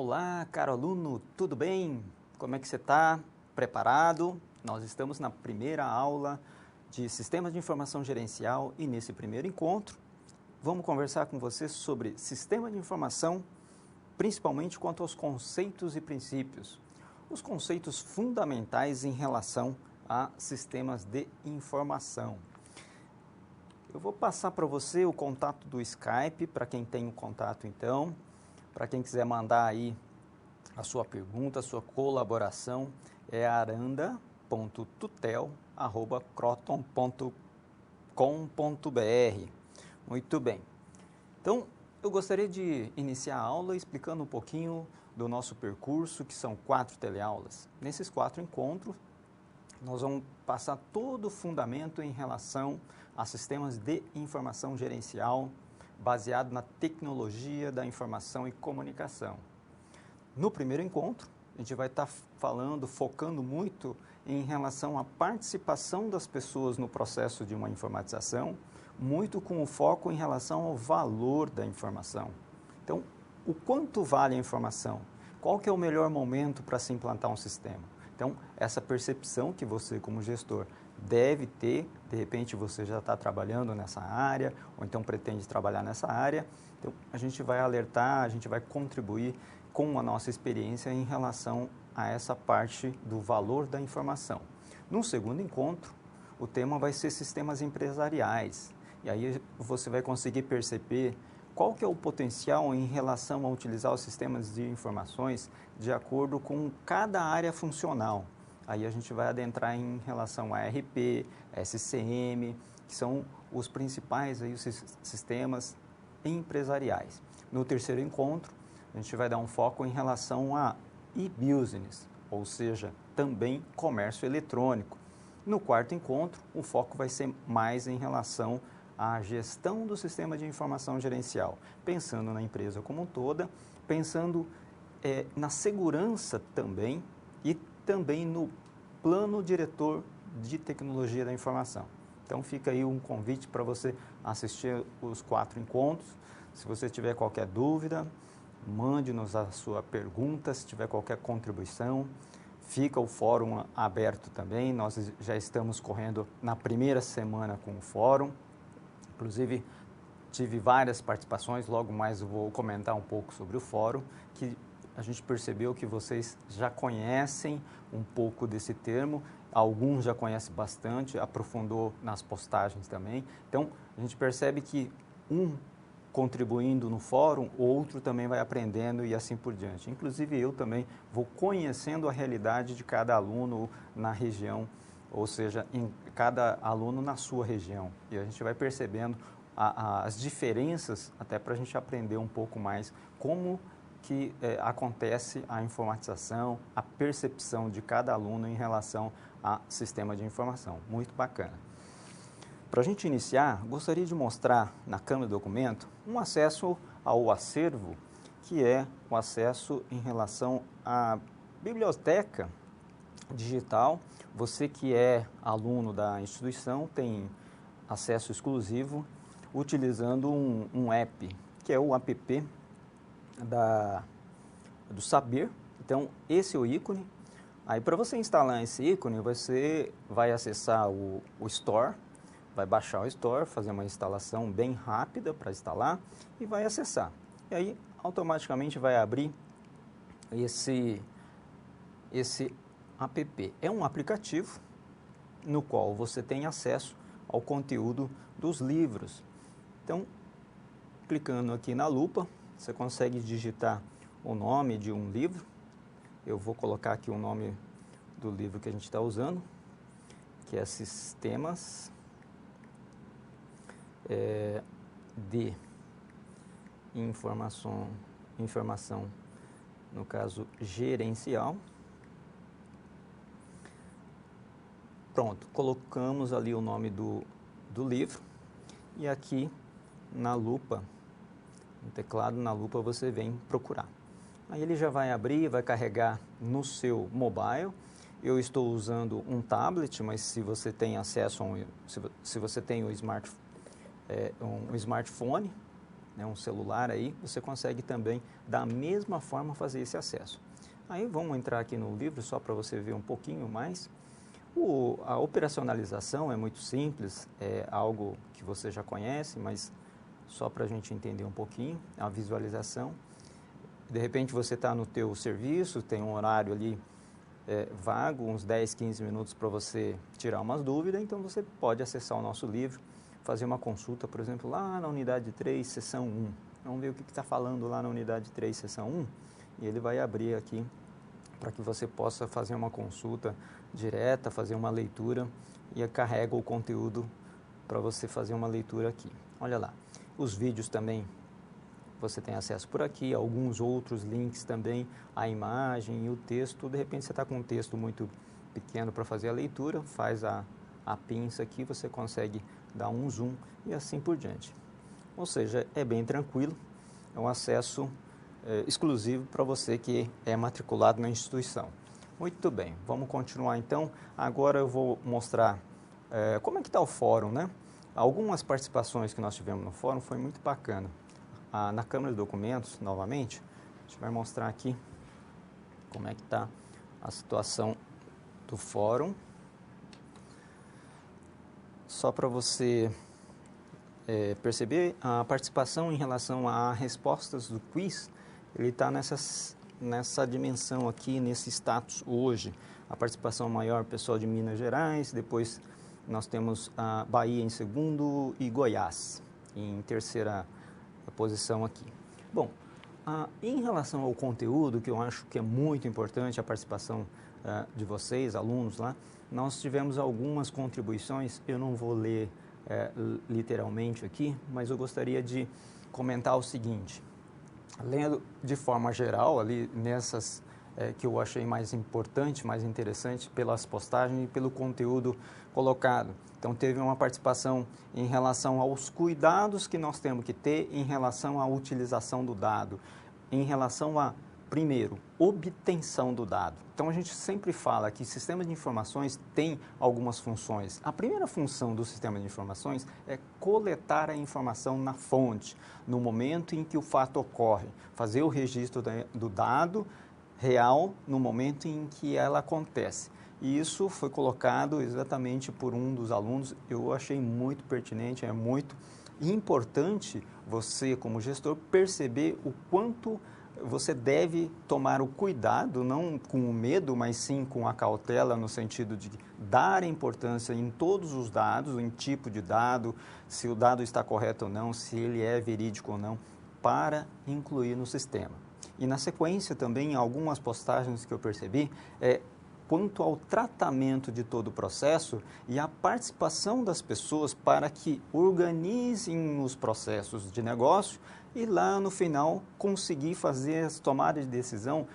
Olá, caro aluno, tudo bem? Como é que você está? Preparado? Nós estamos na primeira aula de Sistemas de Informação Gerencial e nesse primeiro encontro vamos conversar com você sobre Sistema de Informação, principalmente quanto aos conceitos e princípios, os conceitos fundamentais em relação a sistemas de informação. Eu vou passar para você o contato do Skype, para quem tem o contato então. Para quem quiser mandar aí a sua pergunta, a sua colaboração, é aranda.tutel@croton.com.br. Muito bem. Então, eu gostaria de iniciar a aula explicando um pouquinho do nosso percurso, que são 4 teleaulas. Nesses 4 encontros, nós vamos passar todo o fundamento em relação a sistemas de informação gerencial, baseado na tecnologia da informação e comunicação. No primeiro encontro, a gente vai estar focando muito em relação à participação das pessoas no processo de uma informatização, muito com o foco em relação ao valor da informação. Então, o quanto vale a informação? Qual que é o melhor momento para se implantar um sistema? Então, essa percepção que você, como gestor, deve ter, de repente você já está trabalhando nessa área, ou então pretende trabalhar nessa área, então a gente vai alertar, a gente vai contribuir com a nossa experiência em relação a essa parte do valor da informação. No segundo encontro, o tema vai ser sistemas empresariais, e aí você vai conseguir perceber qual que é o potencial em relação a utilizar os sistemas de informações de acordo com cada área funcional. Aí a gente vai adentrar em relação a ERP, SCM, que são os principais aí, os sistemas empresariais. No terceiro encontro, a gente vai dar um foco em relação a e-business, ou seja, também comércio eletrônico. No quarto encontro, o foco vai ser mais em relação à gestão do sistema de informação gerencial, pensando na empresa como um toda, pensando na segurança também e também no plano diretor de tecnologia da informação. Então fica aí um convite para você assistir os 4 encontros. Se você tiver qualquer dúvida, mande-nos a sua pergunta, se tiver qualquer contribuição. Fica o fórum aberto também, nós já estamos correndo na primeira semana com o fórum. Inclusive, tive várias participações, logo mais eu vou comentar um pouco sobre o fórum, que a gente percebeu que vocês já conhecem um pouco desse termo, alguns já conhecem bastante, aprofundou nas postagens também. Então, a gente percebe que um contribuindo no fórum, o outro também vai aprendendo e assim por diante. Inclusive, eu também vou conhecendo a realidade de cada aluno na região, ou seja, em cada aluno na sua região. E a gente vai percebendo as diferenças, até para a gente aprender um pouco mais como que acontece a informatização, a percepção de cada aluno em relação a sistema de informação. Muito bacana. Para a gente iniciar, gostaria de mostrar na câmera do documento um acesso ao acervo, que é o acesso em relação à biblioteca digital. Você que é aluno da instituição tem acesso exclusivo utilizando um app, que é o app do Saber. Então, esse é o ícone. Aí, para você instalar esse ícone, você vai acessar o Store, vai baixar o Store, fazer uma instalação bem rápida para instalar e vai acessar. E aí, automaticamente vai abrir esse app. É um aplicativo no qual você tem acesso ao conteúdo dos livros. Então, clicando aqui na lupa, você consegue digitar o nome de um livro. Eu vou colocar aqui o nome do livro que a gente está usando, que é Sistemas de Informação, no caso, gerencial. Pronto, colocamos ali o nome do livro e aqui na lupa, no teclado, na lupa, você vem procurar. Aí ele já vai abrir, vai carregar no seu mobile. Eu estou usando um tablet, mas se você tem acesso a se você tem um smartphone, né, um celular aí, você consegue também, da mesma forma, fazer esse acesso. Aí vamos entrar aqui no livro, só para você ver um pouquinho mais. A operacionalização é muito simples, é algo que você já conhece, mas só para a gente entender um pouquinho, a visualização. De repente você está no teu serviço, tem um horário ali vago, uns 10, 15 minutos para você tirar umas dúvidas, então você pode acessar o nosso livro, fazer uma consulta, por exemplo, lá na unidade 3, seção 1. Vamos ver o que está falando lá na unidade 3, seção 1, e ele vai abrir aqui para que você possa fazer uma consulta direta, fazer uma leitura, e carrega o conteúdo para você fazer uma leitura aqui. Olha lá, os vídeos também você tem acesso por aqui, alguns outros links também, a imagem e o texto. De repente você está com um texto muito pequeno para fazer a leitura, faz a pinça aqui, você consegue dar um zoom e assim por diante. Ou seja, é bem tranquilo, é um acesso exclusivo para você que é matriculado na instituição. Muito bem, vamos continuar então. Agora eu vou mostrar como é que está o fórum, né? Algumas participações que nós tivemos no fórum foi muito bacana. Na Câmara de Documentos, novamente, a gente vai mostrar aqui como é que está a situação do fórum. Só para você perceber, a participação em relação a respostas do quiz, ele está nessa dimensão aqui, nesse status hoje. A participação maior, pessoal de Minas Gerais, depois nós temos a Bahia em segundo e Goiás em terceira posição aqui. Bom, em relação ao conteúdo, que eu acho que é muito importante a participação de vocês, alunos lá, nós tivemos algumas contribuições, eu não vou ler literalmente aqui, mas eu gostaria de comentar o seguinte. Lendo de forma geral, ali nessas que eu achei mais importante, mais interessante, pelas postagens e pelo conteúdo colocado. Então, teve uma participação em relação aos cuidados que nós temos que ter em relação à utilização do dado, em relação a, primeiro, obtenção do dado. Então, a gente sempre fala que sistema de informações tem algumas funções. A primeira função do sistema de informações é coletar a informação na fonte, no momento em que o fato ocorre, fazer o registro do dado real no momento em que ela acontece. E isso foi colocado exatamente por um dos alunos, eu achei muito pertinente, é muito importante você, como gestor, perceber o quanto você deve tomar o cuidado, não com o medo, mas sim com a cautela, no sentido de dar importância em todos os dados, em tipo de dado, se o dado está correto ou não, se ele é verídico ou não, para incluir no sistema. E na sequência também, algumas postagens que eu percebi, quanto ao tratamento de todo o processo e a participação das pessoas para que organizem os processos de negócio e lá no final conseguir fazer as tomadas de decisão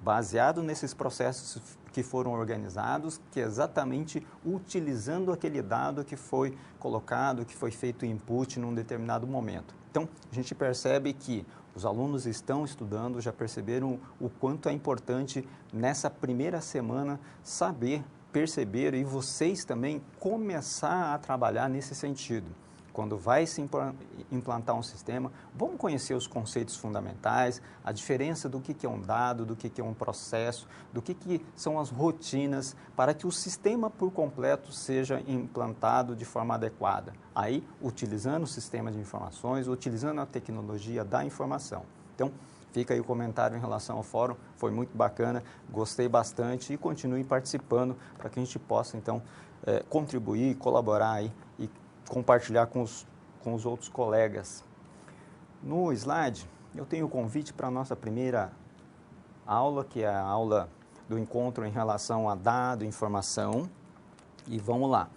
baseado nesses processos que foram organizados, que é exatamente utilizando aquele dado que foi colocado, que foi feito input num determinado momento. Então, a gente percebe que os alunos estão estudando, já perceberam o quanto é importante nessa primeira semana saber, perceber e vocês também começar a trabalhar nesse sentido. Quando vai se implantar um sistema, vamos conhecer os conceitos fundamentais, a diferença do que é um dado, do que é um processo, do que são as rotinas, para que o sistema por completo seja implantado de forma adequada. Aí, utilizando o sistema de informações, utilizando a tecnologia da informação. Então, fica aí o comentário em relação ao fórum, foi muito bacana, gostei bastante e continue participando para que a gente possa, então, contribuir, colaborar aí e compartilhar com os outros colegas. No slide, eu tenho o convite para a nossa primeira aula, que é a aula do encontro em relação a dado e informação. E vamos lá.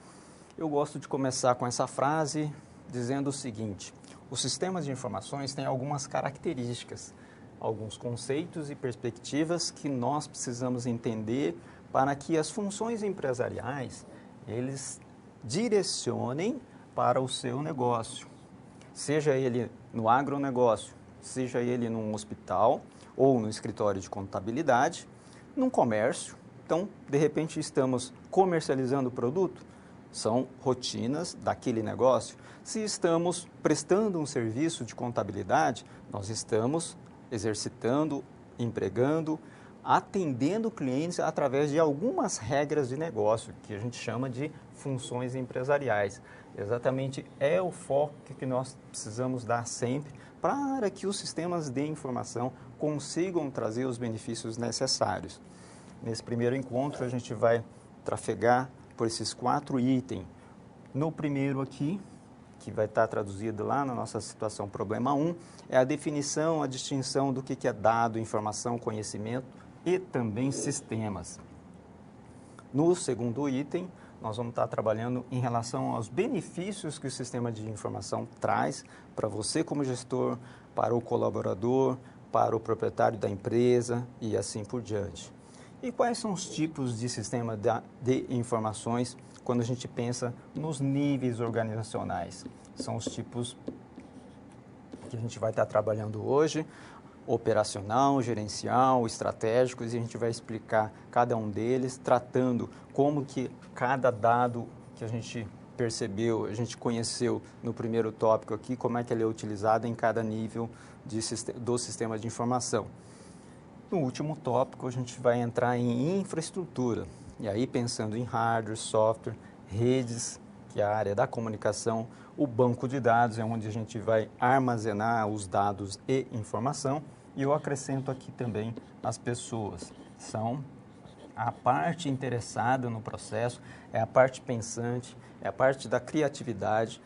Eu gosto de começar com essa frase dizendo o seguinte: os sistemas de informações têm algumas características, alguns conceitos e perspectivas que nós precisamos entender para que as funções empresariais, eles direcionem para o seu negócio, seja ele no agronegócio, seja ele num hospital ou no escritório de contabilidade, num comércio. Então, de repente, estamos comercializando o produto, são rotinas daquele negócio. Se estamos prestando um serviço de contabilidade, nós estamos exercitando, empregando, atendendo clientes através de algumas regras de negócio, que a gente chama de funções empresariais. Exatamente é o foco que nós precisamos dar sempre para que os sistemas de informação consigam trazer os benefícios necessários. Nesse primeiro encontro, a gente vai trafegar por esses 4 itens. No primeiro aqui, que vai estar traduzido lá na nossa situação problema 1, é a definição, a distinção do que é dado, informação, conhecimento e também sistemas. No segundo item, nós vamos estar trabalhando em relação aos benefícios que o sistema de informação traz para você como gestor, para o colaborador, para o proprietário da empresa e assim por diante. E quais são os tipos de sistema de informações quando a gente pensa nos níveis organizacionais? São os tipos que a gente vai estar trabalhando hoje: operacional, gerencial, estratégicos, e a gente vai explicar cada um deles, tratando como que cada dado que a gente percebeu, a gente conheceu no primeiro tópico aqui, como é que ele é utilizado em cada nível do sistema de informação. No último tópico, a gente vai entrar em infraestrutura, e aí pensando em hardware, software, redes, que é a área da comunicação, o banco de dados, é onde a gente vai armazenar os dados e informação, e eu acrescento aqui também as pessoas. São a parte interessada no processo, é a parte pensante, é a parte da criatividade,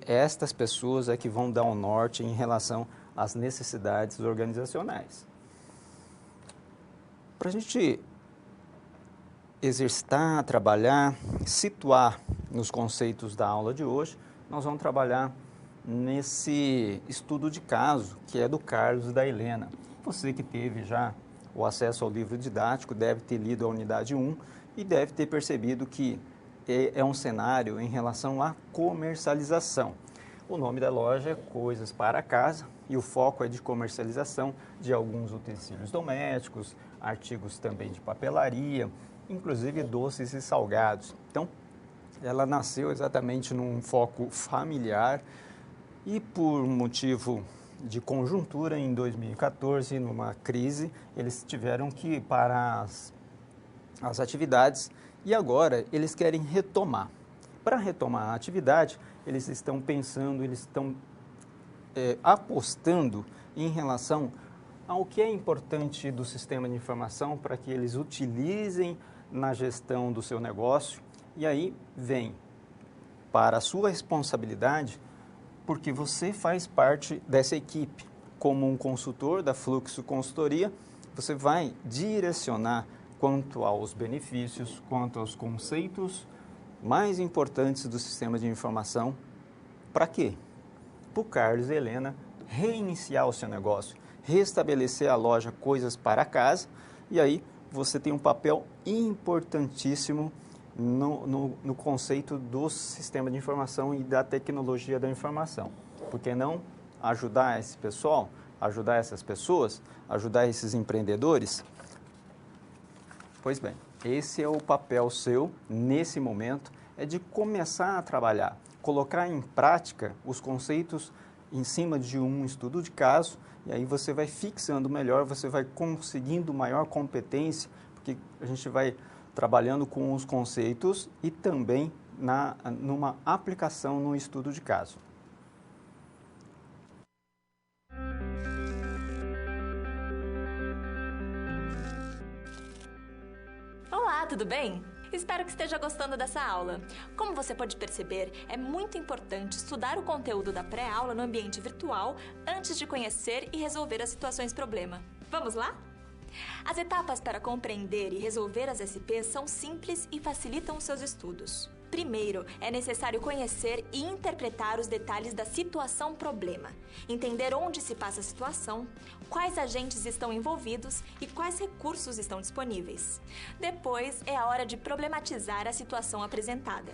estas pessoas é que vão dar o norte em relação às necessidades organizacionais. Para a gente exercitar, trabalhar, situar nos conceitos da aula de hoje, nós vamos trabalhar nesse estudo de caso, que é do Carlos e da Helena. Você que teve já o acesso ao livro didático deve ter lido a unidade 1 e deve ter percebido que é um cenário em relação à comercialização. O nome da loja é Coisas para Casa e o foco é de comercialização de alguns utensílios domésticos, artigos também de papelaria, inclusive doces e salgados. Então, ela nasceu exatamente num foco familiar e por motivo de conjuntura, em 2014, numa crise, eles tiveram que parar as atividades e agora eles querem retomar. Para retomar a atividade, eles estão pensando, eles estão apostando em relação ao que é importante do sistema de informação para que eles utilizem na gestão do seu negócio. E aí vem para a sua responsabilidade, porque você faz parte dessa equipe. Como um consultor da Fluxo Consultoria, você vai direcionar quanto aos benefícios, quanto aos conceitos mais importantes do sistema de informação. Para quê? Para o Carlos e Helena reiniciar o seu negócio, restabelecer a loja Coisas para Casa, e aí você tem um papel importantíssimo no conceito do sistema de informação e da tecnologia da informação. Por que não ajudar esse pessoal, ajudar essas pessoas, ajudar esses empreendedores? Pois bem, esse é o papel seu nesse momento, é de começar a trabalhar, colocar em prática os conceitos em cima de um estudo de caso, e aí você vai fixando melhor, você vai conseguindo maior competência, porque a gente vai trabalhando com os conceitos e também numa aplicação no estudo de caso. Olá, tudo bem? Espero que esteja gostando dessa aula. Como você pode perceber, é muito importante estudar o conteúdo da pré-aula no ambiente virtual antes de conhecer e resolver as situações problema. Vamos lá? As etapas para compreender e resolver as SPs são simples e facilitam os seus estudos. Primeiro, é necessário conhecer e interpretar os detalhes da situação problema, entender onde se passa a situação, quais agentes estão envolvidos e quais recursos estão disponíveis. Depois, é a hora de problematizar a situação apresentada.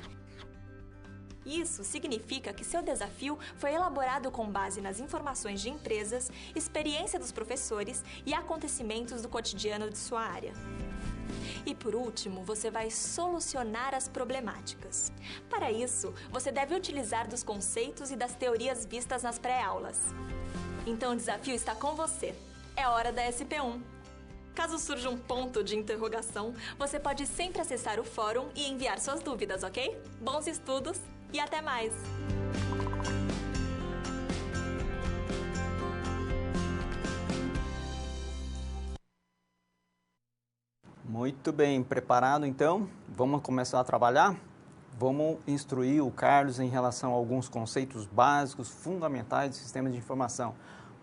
Isso significa que seu desafio foi elaborado com base nas informações de empresas, experiência dos professores e acontecimentos do cotidiano de sua área. E por último, você vai solucionar as problemáticas. Para isso, você deve utilizar dos conceitos e das teorias vistas nas pré-aulas. Então o desafio está com você. É hora da SP1. Caso surja um ponto de interrogação, você pode sempre acessar o fórum e enviar suas dúvidas, ok? Bons estudos e até mais! Muito bem, preparado então? Vamos começar a trabalhar? Vamos instruir o Carlos em relação a alguns conceitos básicos, fundamentais do sistema de informação.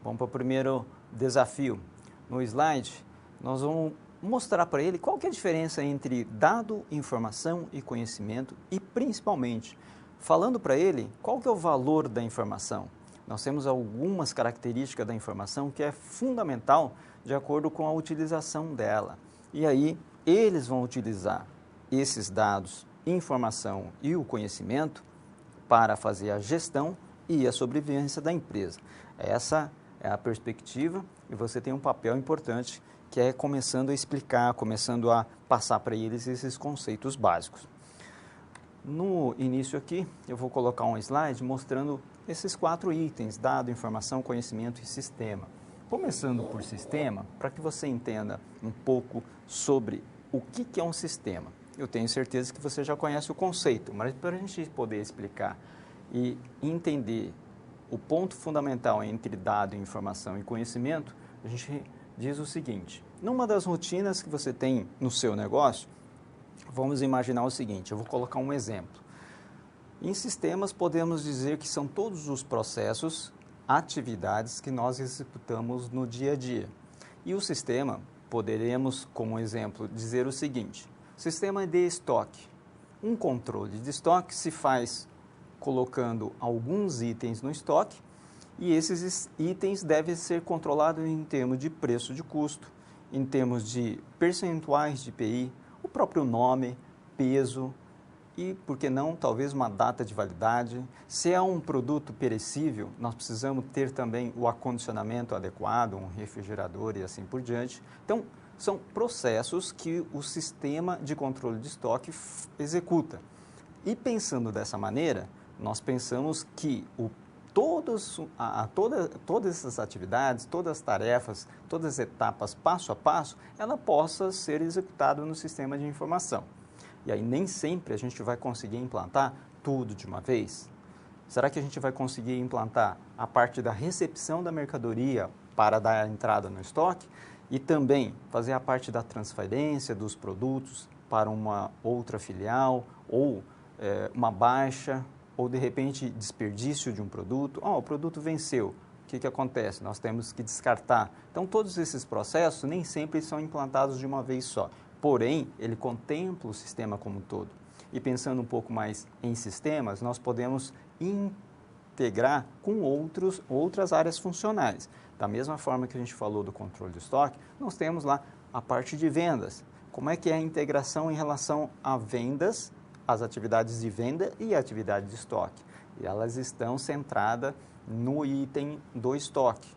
Vamos para o primeiro desafio. No slide, nós vamos mostrar para ele qual que é a diferença entre dado, informação e conhecimento e, principalmente, falando para ele qual que é o valor da informação. Nós temos algumas características da informação que é fundamental de acordo com a utilização dela. E aí, eles vão utilizar esses dados, informação e o conhecimento para fazer a gestão e a sobrevivência da empresa. Essa é a perspectiva e você tem um papel importante que é começando a explicar, começando a passar para eles esses conceitos básicos. No início aqui, eu vou colocar um slide mostrando esses 4 itens, dado, informação, conhecimento e sistema. Começando por sistema, para que você entenda um pouco sobre o que é um sistema. Eu tenho certeza que você já conhece o conceito, mas para a gente poder explicar e entender o ponto fundamental entre dado, informação e conhecimento, a gente diz o seguinte: numa das rotinas que você tem no seu negócio, vamos imaginar o seguinte, eu vou colocar um exemplo. Em sistemas, podemos dizer que são todos os processos, atividades que nós executamos no dia a dia. E o sistema, poderemos, como exemplo, dizer o seguinte: sistema de estoque. Um controle de estoque se faz colocando alguns itens no estoque e esses itens devem ser controlados em termos de preço de custo, em termos de percentuais de IPI, o próprio nome, peso e, por que não, talvez uma data de validade. Se é um produto perecível, nós precisamos ter também o acondicionamento adequado, um refrigerador e assim por diante. Então, são processos que o sistema de controle de estoque executa. E pensando dessa maneira, nós pensamos que todas essas atividades, todas as tarefas, todas as etapas, passo a passo, ela possa ser executada no sistema de informação. E aí nem sempre a gente vai conseguir implantar tudo de uma vez. Será que a gente vai conseguir implantar a parte da recepção da mercadoria para dar a entrada no estoque e também fazer a parte da transferência dos produtos para uma outra filial ou uma baixa ou, de repente, desperdício de um produto? O produto venceu. O que acontece? Nós temos que descartar. Então, todos esses processos nem sempre são implantados de uma vez só. Porém, ele contempla o sistema como um todo. E pensando um pouco mais em sistemas, nós podemos integrar com outras áreas funcionais. Da mesma forma que a gente falou do controle de estoque, nós temos lá a parte de vendas. Como é que é a integração em relação a vendas, as atividades de venda e a atividade de estoque? E elas estão centradas no item do estoque.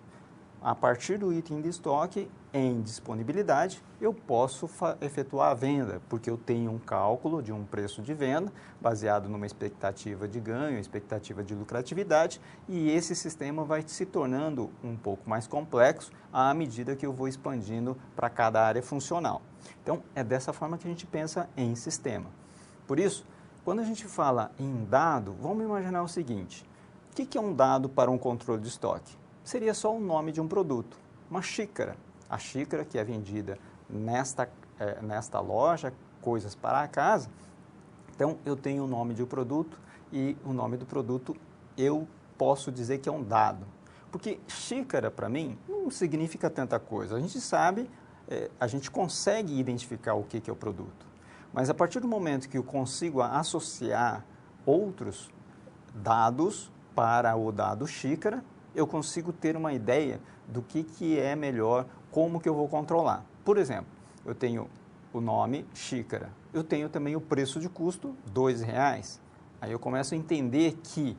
A partir do item de estoque, em disponibilidade, eu posso efetuar a venda, porque eu tenho um cálculo de um preço de venda baseado numa expectativa de ganho, expectativa de lucratividade, e esse sistema vai se tornando um pouco mais complexo à medida que eu vou expandindo para cada área funcional. Então, é dessa forma que a gente pensa em sistema. Por isso, quando a gente fala em dado, vamos imaginar o seguinte: o que é um dado para um controle de estoque? Seria só o nome de um produto, uma xícara. A xícara que é vendida nesta loja, coisas para a casa. Então, eu tenho o nome de um produto e o nome do produto eu posso dizer que é um dado. Porque xícara, para mim, não significa tanta coisa. A gente sabe, a gente consegue identificar o que é o produto. Mas a partir do momento que eu consigo associar outros dados para o dado xícara, eu consigo ter uma ideia do que é melhor, como que eu vou controlar. Por exemplo, eu tenho o nome xícara, eu tenho também o preço de custo, R$2. Aí eu começo a entender que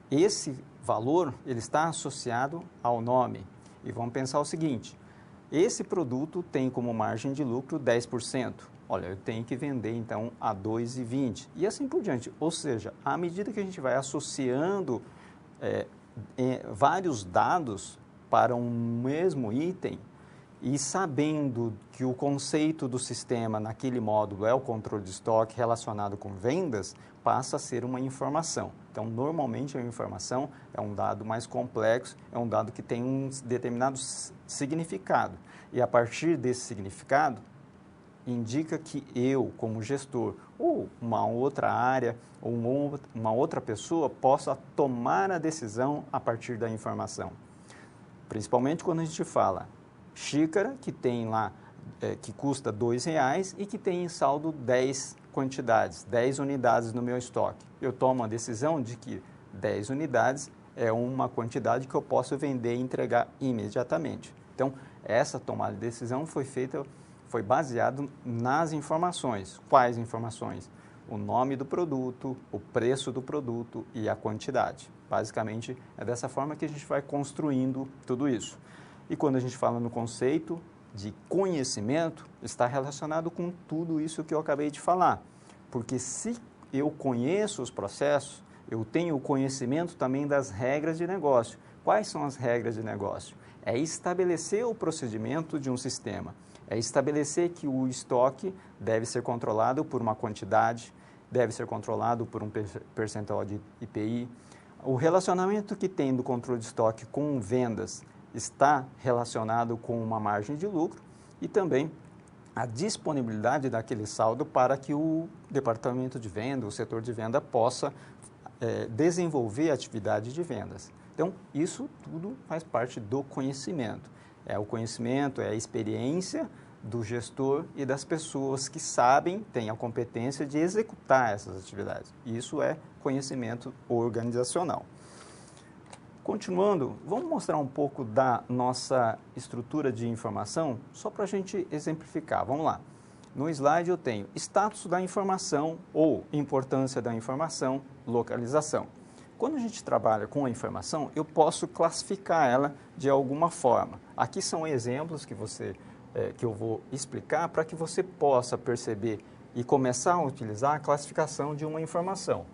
esse valor ele está associado ao nome. E vamos pensar o seguinte: esse produto tem como margem de lucro 10%. Olha, eu tenho que vender então a 2,20 e assim por diante. Ou seja, à medida que a gente vai associando vários dados para um mesmo item e sabendo que o conceito do sistema naquele módulo é o controle de estoque relacionado com vendas, passa a ser uma informação. Então, normalmente a informação é um dado mais complexo, é um dado que tem um determinado significado. E a partir desse significado, indica que eu, como gestor, ou uma outra área, ou uma outra pessoa, possa tomar a decisão a partir da informação. Principalmente quando a gente fala xícara, que tem lá, que custa R$2 e que tem em saldo 10 quantidades, 10 unidades no meu estoque. Eu tomo a decisão de que 10 unidades é uma quantidade que eu posso vender e entregar imediatamente. Então, essa tomada de decisão foi baseado nas informações. Quais informações? O nome do produto, o preço do produto e a quantidade. Basicamente, é dessa forma que a gente vai construindo tudo isso. E quando a gente fala no conceito de conhecimento, está relacionado com tudo isso que eu acabei de falar. Porque se eu conheço os processos, eu tenho o conhecimento também das regras de negócio. Quais são as regras de negócio? É estabelecer o procedimento de um sistema. É estabelecer que o estoque deve ser controlado por uma quantidade, deve ser controlado por um percentual de IPI. O relacionamento que tem do controle de estoque com vendas está relacionado com uma margem de lucro e também a disponibilidade daquele saldo para que o departamento de venda, o setor de venda, possa desenvolver a atividade de vendas. Então, isso tudo faz parte do conhecimento. O conhecimento, é a experiência do gestor e das pessoas que sabem, têm a competência de executar essas atividades. Isso é conhecimento organizacional. Continuando, vamos mostrar um pouco da nossa estrutura de informação, só para a gente exemplificar. Vamos lá. No slide eu tenho status da informação ou importância da informação, localização. Quando a gente trabalha com a informação, eu posso classificar ela de alguma forma. Aqui são exemplos que eu vou explicar para que você possa perceber e começar a utilizar a classificação de uma informação.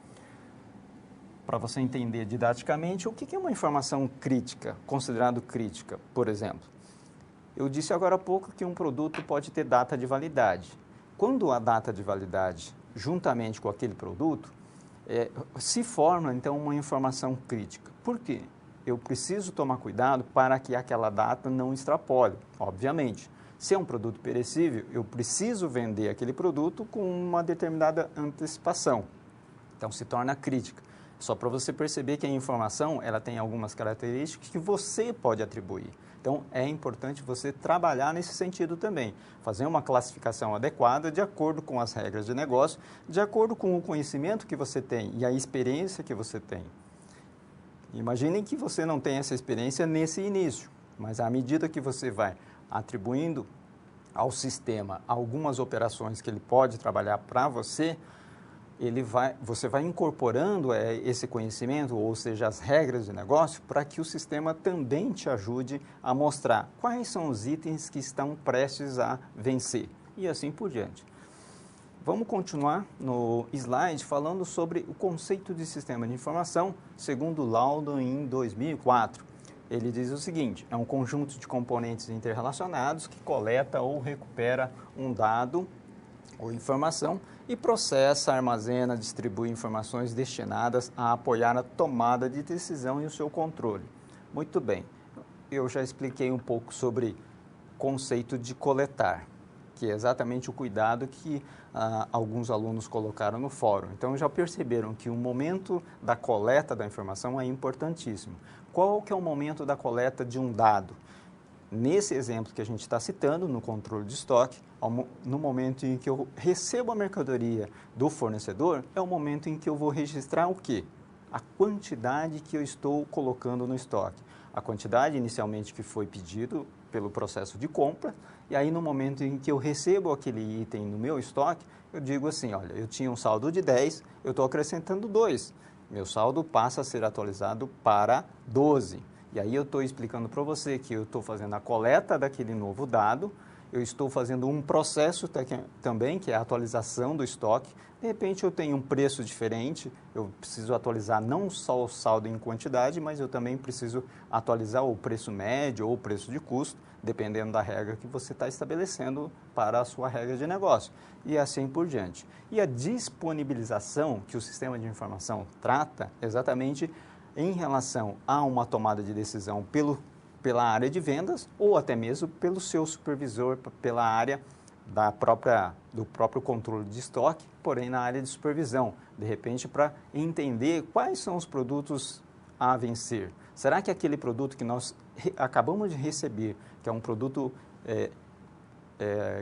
Para você entender didaticamente, o que é uma informação crítica, considerado crítica, por exemplo. Eu disse agora há pouco que um produto pode ter data de validade. Quando a data de validade, juntamente com aquele produto, se forma, então, uma informação crítica. Por quê? Eu preciso tomar cuidado para que aquela data não extrapole, obviamente. Se é um produto perecível, eu preciso vender aquele produto com uma determinada antecipação. Então, se torna crítica. Só para você perceber que a informação ela tem algumas características que você pode atribuir. Então, é importante você trabalhar nesse sentido também. Fazer uma classificação adequada de acordo com as regras de negócio, de acordo com o conhecimento que você tem e a experiência que você tem. Imaginem que você não tem essa experiência nesse início, mas à medida que você vai atribuindo ao sistema algumas operações que ele pode trabalhar para você, você vai incorporando esse conhecimento, ou seja, as regras de negócio, para que o sistema também te ajude a mostrar quais são os itens que estão prestes a vencer e assim por diante. Vamos continuar no slide falando sobre o conceito de sistema de informação, segundo Laudo em 2004. Ele diz o seguinte: é um conjunto de componentes interrelacionados que coleta ou recupera um dado ou informação e processa, armazena, distribui informações destinadas a apoiar a tomada de decisão e o seu controle. Muito bem, eu já expliquei um pouco sobre o conceito de coletar, que é exatamente o cuidado que alguns alunos colocaram no fórum. Então, já perceberam que o momento da coleta da informação é importantíssimo. Qual que é o momento da coleta de um dado? Nesse exemplo que a gente está citando, no controle de estoque, no momento em que eu recebo a mercadoria do fornecedor, é o momento em que eu vou registrar o quê? A quantidade que eu estou colocando no estoque. A quantidade inicialmente que foi pedido pelo processo de compra, e aí no momento em que eu recebo aquele item no meu estoque, eu digo assim, olha, eu tinha um saldo de 10, eu estou acrescentando 2. Meu saldo passa a ser atualizado para 12. E aí eu estou explicando para você que eu estou fazendo a coleta daquele novo dado, eu estou fazendo um processo também, que é a atualização do estoque. De repente eu tenho um preço diferente, eu preciso atualizar não só o saldo em quantidade, mas eu também preciso atualizar o preço médio ou o preço de custo, dependendo da regra que você está estabelecendo para a sua regra de negócio, e assim por diante. E a disponibilização que o sistema de informação trata exatamente em relação a uma tomada de decisão pela área de vendas ou até mesmo pelo seu supervisor, pela área do próprio controle de estoque, porém na área de supervisão, de repente para entender quais são os produtos a vencer. Será que aquele produto que nós acabamos de receber, que é um produto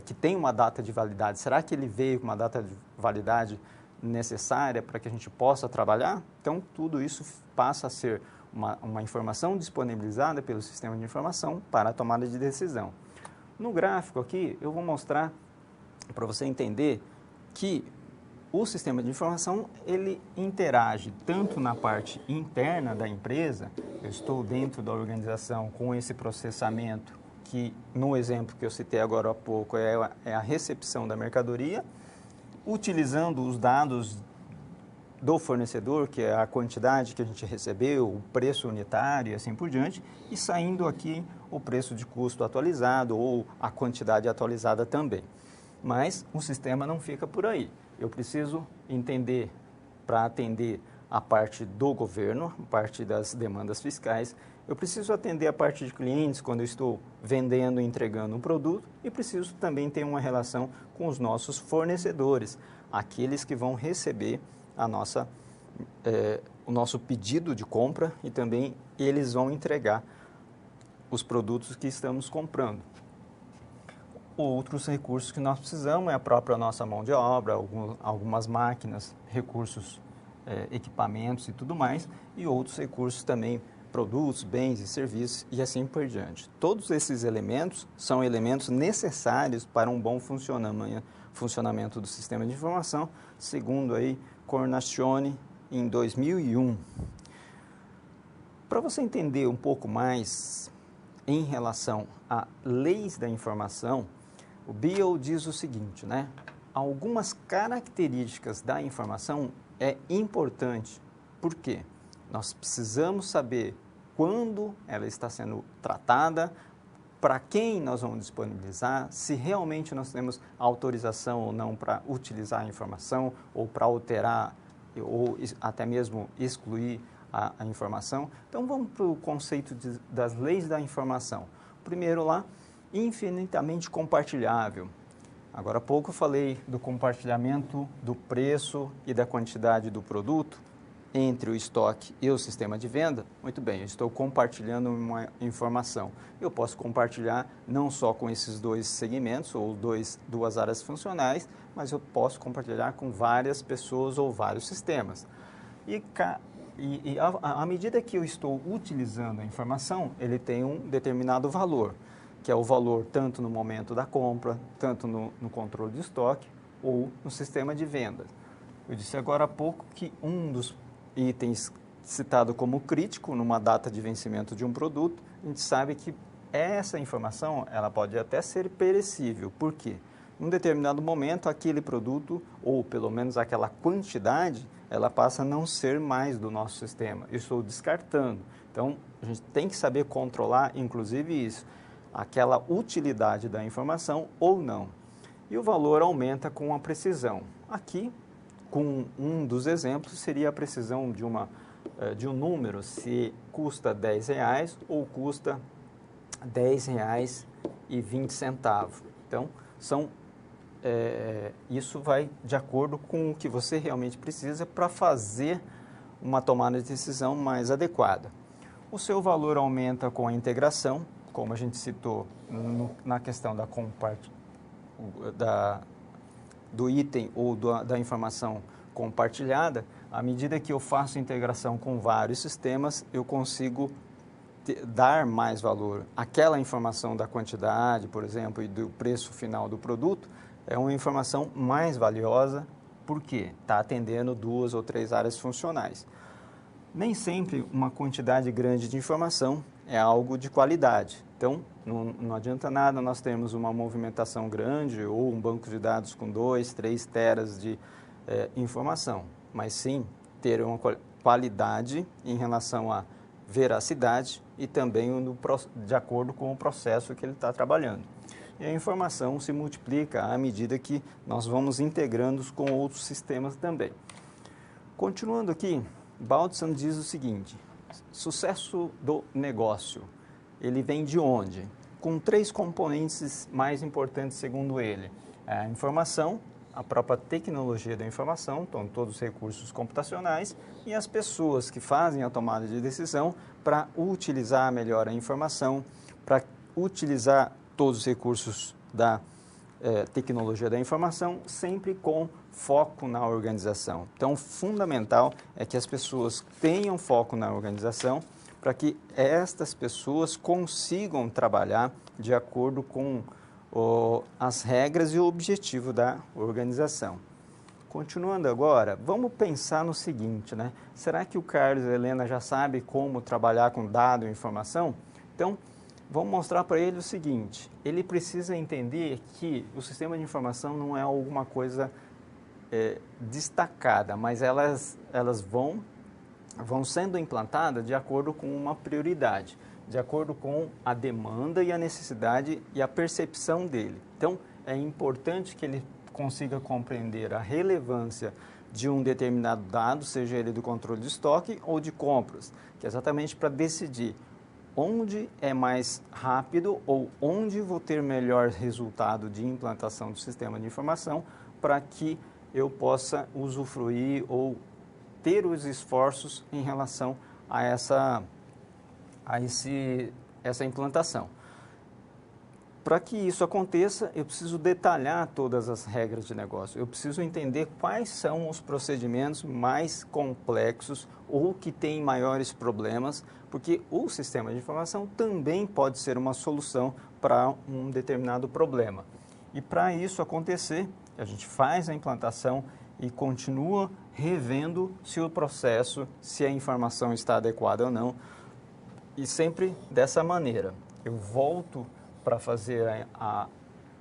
que tem uma data de validade, será que ele veio com uma data de validade necessária para que a gente possa trabalhar? Então, tudo isso passa a ser uma informação disponibilizada pelo sistema de informação para a tomada de decisão. No gráfico aqui, eu vou mostrar para você entender que o sistema de informação, ele interage tanto na parte interna da empresa, eu estou dentro da organização com esse processamento, que no exemplo que eu citei agora há pouco é a recepção da mercadoria, utilizando os dados do fornecedor, que é a quantidade que a gente recebeu, o preço unitário e assim por diante, e saindo aqui o preço de custo atualizado ou a quantidade atualizada também. Mas o sistema não fica por aí. Eu preciso entender, para atender a parte do governo, a parte das demandas fiscais, eu preciso atender a parte de clientes quando eu estou vendendo e entregando um produto e preciso também ter uma relação com os nossos fornecedores, aqueles que vão receber o nosso pedido de compra e também eles vão entregar os produtos que estamos comprando. Outros recursos que nós precisamos é a própria nossa mão de obra, algumas máquinas, recursos, equipamentos e tudo mais, e outros recursos também, produtos, bens e serviços e assim por diante. Todos esses elementos são elementos necessários para um bom funcionamento do sistema de informação, segundo aí Cornacione em 2001. Para você entender um pouco mais em relação a leis da informação, o Beal diz o seguinte, né? Algumas características da informação é importante. Por quê? Nós precisamos saber quando ela está sendo tratada, para quem nós vamos disponibilizar, se realmente nós temos autorização ou não para utilizar a informação ou para alterar ou até mesmo excluir a informação. Então, vamos para o conceito das leis da informação. Primeiro lá, infinitamente compartilhável. Agora há pouco eu falei do compartilhamento do preço e da quantidade do produto entre o estoque e o sistema de venda. Muito bem, eu estou compartilhando uma informação. Eu posso compartilhar não só com esses dois segmentos ou duas áreas funcionais, mas eu posso compartilhar com várias pessoas ou vários sistemas. E à medida que eu estou utilizando a informação, ele tem um determinado valor, que é o valor tanto no momento da compra, tanto no controle de estoque ou no sistema de vendas. Eu disse agora há pouco que um dos itens citado como crítico numa data de vencimento de um produto, a gente sabe que essa informação ela pode até ser perecível. Por quê? Em um determinado momento, aquele produto, ou pelo menos aquela quantidade, ela passa a não ser mais do nosso sistema. Eu estou descartando. Então, a gente tem que saber controlar, inclusive isso, aquela utilidade da informação ou não. E o valor aumenta com a precisão. Aqui, com um dos exemplos, seria a precisão de um número, se custa R$10 ou custa R$10,20. Então, isso vai de acordo com o que você realmente precisa para fazer uma tomada de decisão mais adequada. O seu valor aumenta com a integração, como a gente citou na questão do item ou da informação compartilhada. À medida que eu faço integração com vários sistemas, eu consigo dar mais valor. Aquela informação da quantidade, por exemplo, e do preço final do produto, é uma informação mais valiosa, porque está atendendo 2 ou 3 áreas funcionais. Nem sempre uma quantidade grande de informação é algo de qualidade. Então, não adianta nada nós termos uma movimentação grande ou um banco de dados com 2, 3 teras de informação, mas sim ter uma qualidade em relação à veracidade e também de acordo com o processo que ele está trabalhando. E a informação se multiplica à medida que nós vamos integrando com outros sistemas também. Continuando aqui, Baldson diz o seguinte: sucesso do negócio, ele vem de onde? Com 3 componentes mais importantes, segundo ele: a informação, a própria tecnologia da informação, então todos os recursos computacionais, e as pessoas que fazem a tomada de decisão para utilizar melhor a informação, para utilizar todos os recursos da tecnologia da informação, sempre com foco na organização. Então, fundamental é que as pessoas tenham foco na organização para que estas pessoas consigam trabalhar de acordo com as regras e o objetivo da organização. Continuando agora, vamos pensar no seguinte, né? Será que o Carlos e a Helena já sabem como trabalhar com dado e informação? Então, vamos mostrar para ele o seguinte: ele precisa entender que o sistema de informação não é alguma coisa destacada, mas elas vão sendo implantadas de acordo com uma prioridade, de acordo com a demanda e a necessidade e a percepção dele. Então, é importante que ele consiga compreender a relevância de um determinado dado, seja ele do controle de estoque ou de compras, que é exatamente para decidir onde é mais rápido ou onde vou ter melhor resultado de implantação do sistema de informação para que eu possa usufruir ou ter os esforços em relação a essa implantação. Para que isso aconteça, eu preciso detalhar todas as regras de negócio. Eu preciso entender quais são os procedimentos mais complexos ou que têm maiores problemas, porque o sistema de informação também pode ser uma solução para um determinado problema. E para isso acontecer, a gente faz a implantação e continua revendo se o processo, se a informação está adequada ou não. E sempre dessa maneira. Eu volto para fazer a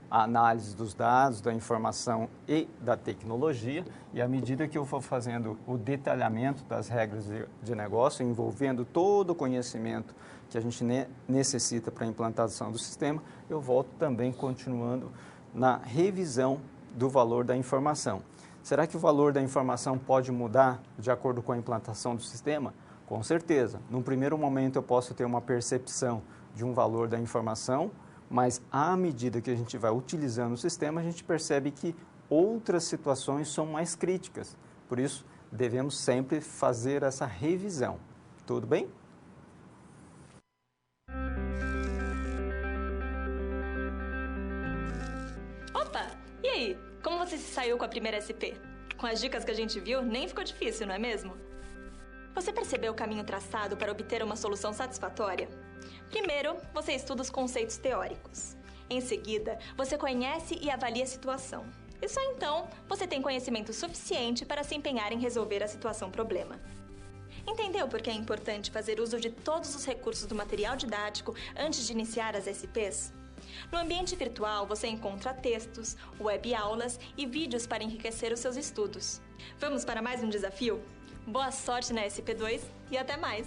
análise dos dados, da informação e da tecnologia, e à medida que eu for fazendo o detalhamento das regras de negócio, envolvendo todo o conhecimento que a gente necessita para a implantação do sistema, eu volto também continuando na revisão do valor da informação. Será que o valor da informação pode mudar de acordo com a implantação do sistema? Com certeza. Num primeiro momento eu posso ter uma percepção de um valor da informação, mas à medida que a gente vai utilizando o sistema, a gente percebe que outras situações são mais críticas. Por isso, devemos sempre fazer essa revisão. Tudo bem? Opa! E aí? Como você se saiu com a primeira SP? Com as dicas que a gente viu, nem ficou difícil, não é mesmo? Você percebeu o caminho traçado para obter uma solução satisfatória? Primeiro, você estuda os conceitos teóricos. Em seguida, você conhece e avalia a situação. E só então, você tem conhecimento suficiente para se empenhar em resolver a situação-problema. Entendeu por que é importante fazer uso de todos os recursos do material didático antes de iniciar as SPs? No ambiente virtual, você encontra textos, web-aulas e vídeos para enriquecer os seus estudos. Vamos para mais um desafio? Boa sorte na SP2 e até mais!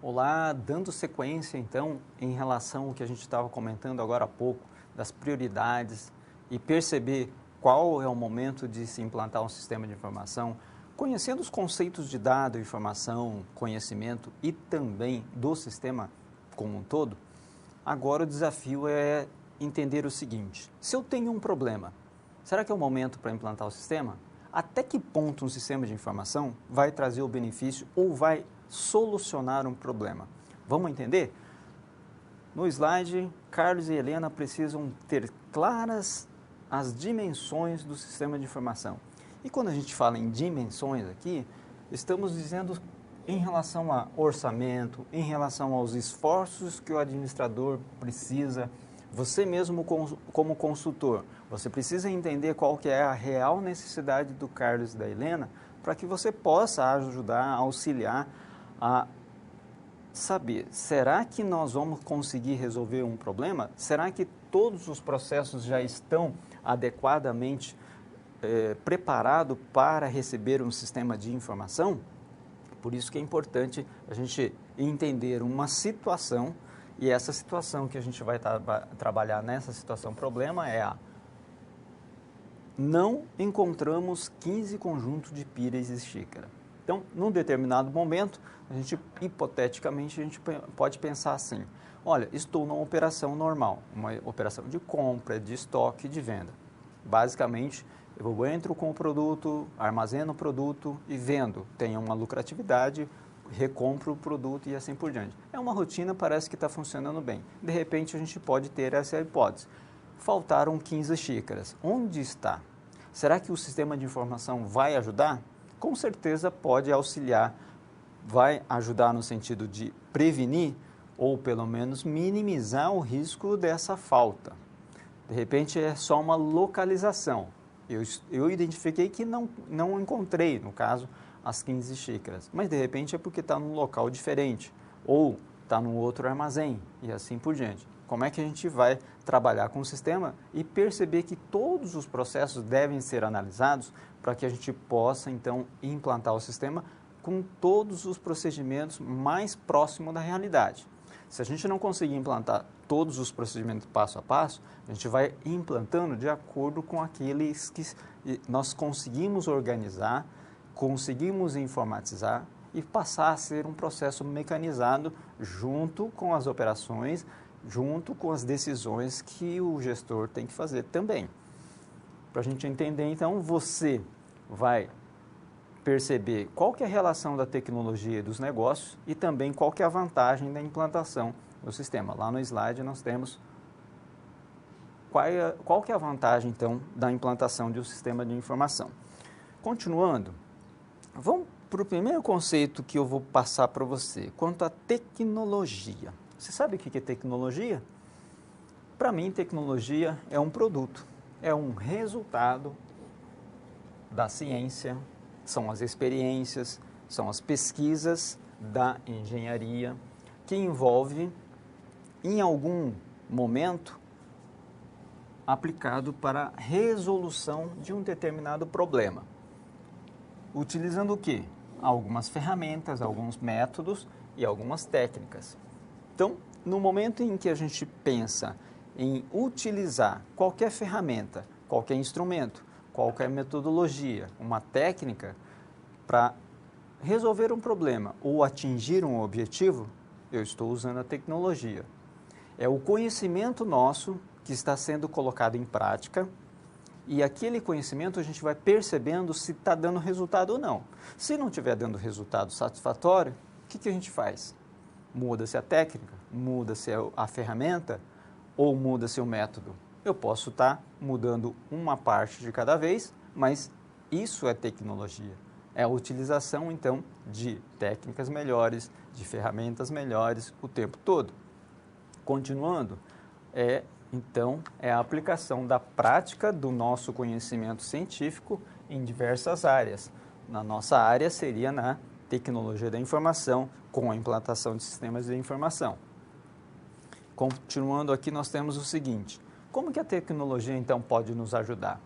Olá, dando sequência então em relação ao que a gente estava comentando agora há pouco, das prioridades e perceber qual é o momento de se implantar um sistema de informação, conhecendo os conceitos de dado, informação, conhecimento e também do sistema como um todo. Agora o desafio é entender o seguinte: se eu tenho um problema, será que é o momento para implantar o sistema? Até que ponto um sistema de informação vai trazer o benefício ou vai solucionar um problema? Vamos entender? No slide, Carlos e Helena precisam ter claras as dimensões do sistema de informação. E quando a gente fala em dimensões aqui, estamos dizendo em relação a orçamento, em relação aos esforços que o administrador precisa Você mesmo como consultor, você precisa entender qual que é a real necessidade do Carlos e da Helena para que você possa ajudar, auxiliar a saber, será que nós vamos conseguir resolver um problema? Será que todos os processos já estão adequadamente preparados para receber um sistema de informação? Por isso que é importante a gente entender uma situação, e essa situação que a gente vai trabalhar nessa situação problema é a não encontramos 15 conjuntos de pires e xícara. Então, num determinado momento, hipoteticamente, a gente pode pensar assim, olha, estou numa operação normal, uma operação de compra, de estoque, de venda. Basicamente, eu entro com o produto, armazeno o produto e vendo. Tenho uma lucratividade, recompro o produto e assim por diante. É uma rotina, parece que está funcionando bem. De repente, a gente pode ter essa hipótese. Faltaram 15 xícaras. Onde está? Será que o sistema de informação vai ajudar? Com certeza pode auxiliar, vai ajudar no sentido de prevenir ou pelo menos minimizar o risco dessa falta. De repente é só uma localização. Eu identifiquei que não encontrei, no caso, as 15 xícaras, mas de repente é porque está num local diferente ou está num outro armazém e assim por diante. Como é que a gente vai trabalhar com o sistema e perceber que todos os processos devem ser analisados para que a gente possa, então, implantar o sistema com todos os procedimentos mais próximos da realidade. Se a gente não conseguir implantar todos os procedimentos passo a passo, a gente vai implantando de acordo com aqueles que nós conseguimos organizar, conseguimos informatizar e passar a ser um processo mecanizado junto com as operações, junto com as decisões que o gestor tem que fazer também. Para a gente entender, então, você vai perceber qual que é a relação da tecnologia e dos negócios e também qual que é a vantagem da implantação do sistema. Lá no slide nós temos qual que é a vantagem, então, da implantação de um sistema de informação. Continuando, vamos para o primeiro conceito que eu vou passar para você, quanto à tecnologia. Você sabe o que é tecnologia? Para mim, tecnologia é um produto, é um resultado da ciência, são as experiências, são as pesquisas da engenharia que envolve, em algum momento, aplicado para a resolução de um determinado problema. Utilizando o quê? Algumas ferramentas, alguns métodos e algumas técnicas. Então, no momento em que a gente pensa em utilizar qualquer ferramenta, qualquer instrumento, qualquer metodologia, uma técnica para resolver um problema ou atingir um objetivo, eu estou usando a tecnologia. É o conhecimento nosso que está sendo colocado em prática e aquele conhecimento a gente vai percebendo se está dando resultado ou não. Se não estiver dando resultado satisfatório, o que a gente faz? Muda-se a técnica, muda-se a ferramenta ou muda-se o método. Eu posso estar mudando uma parte de cada vez, mas isso é tecnologia. É a utilização, então, de técnicas melhores, de ferramentas melhores o tempo todo. Continuando, então, é a aplicação da prática do nosso conhecimento científico em diversas áreas. Na nossa área seria na tecnologia da informação, com a implantação de sistemas de informação. Continuando aqui, nós temos o seguinte, como que a tecnologia, então, pode nos ajudar?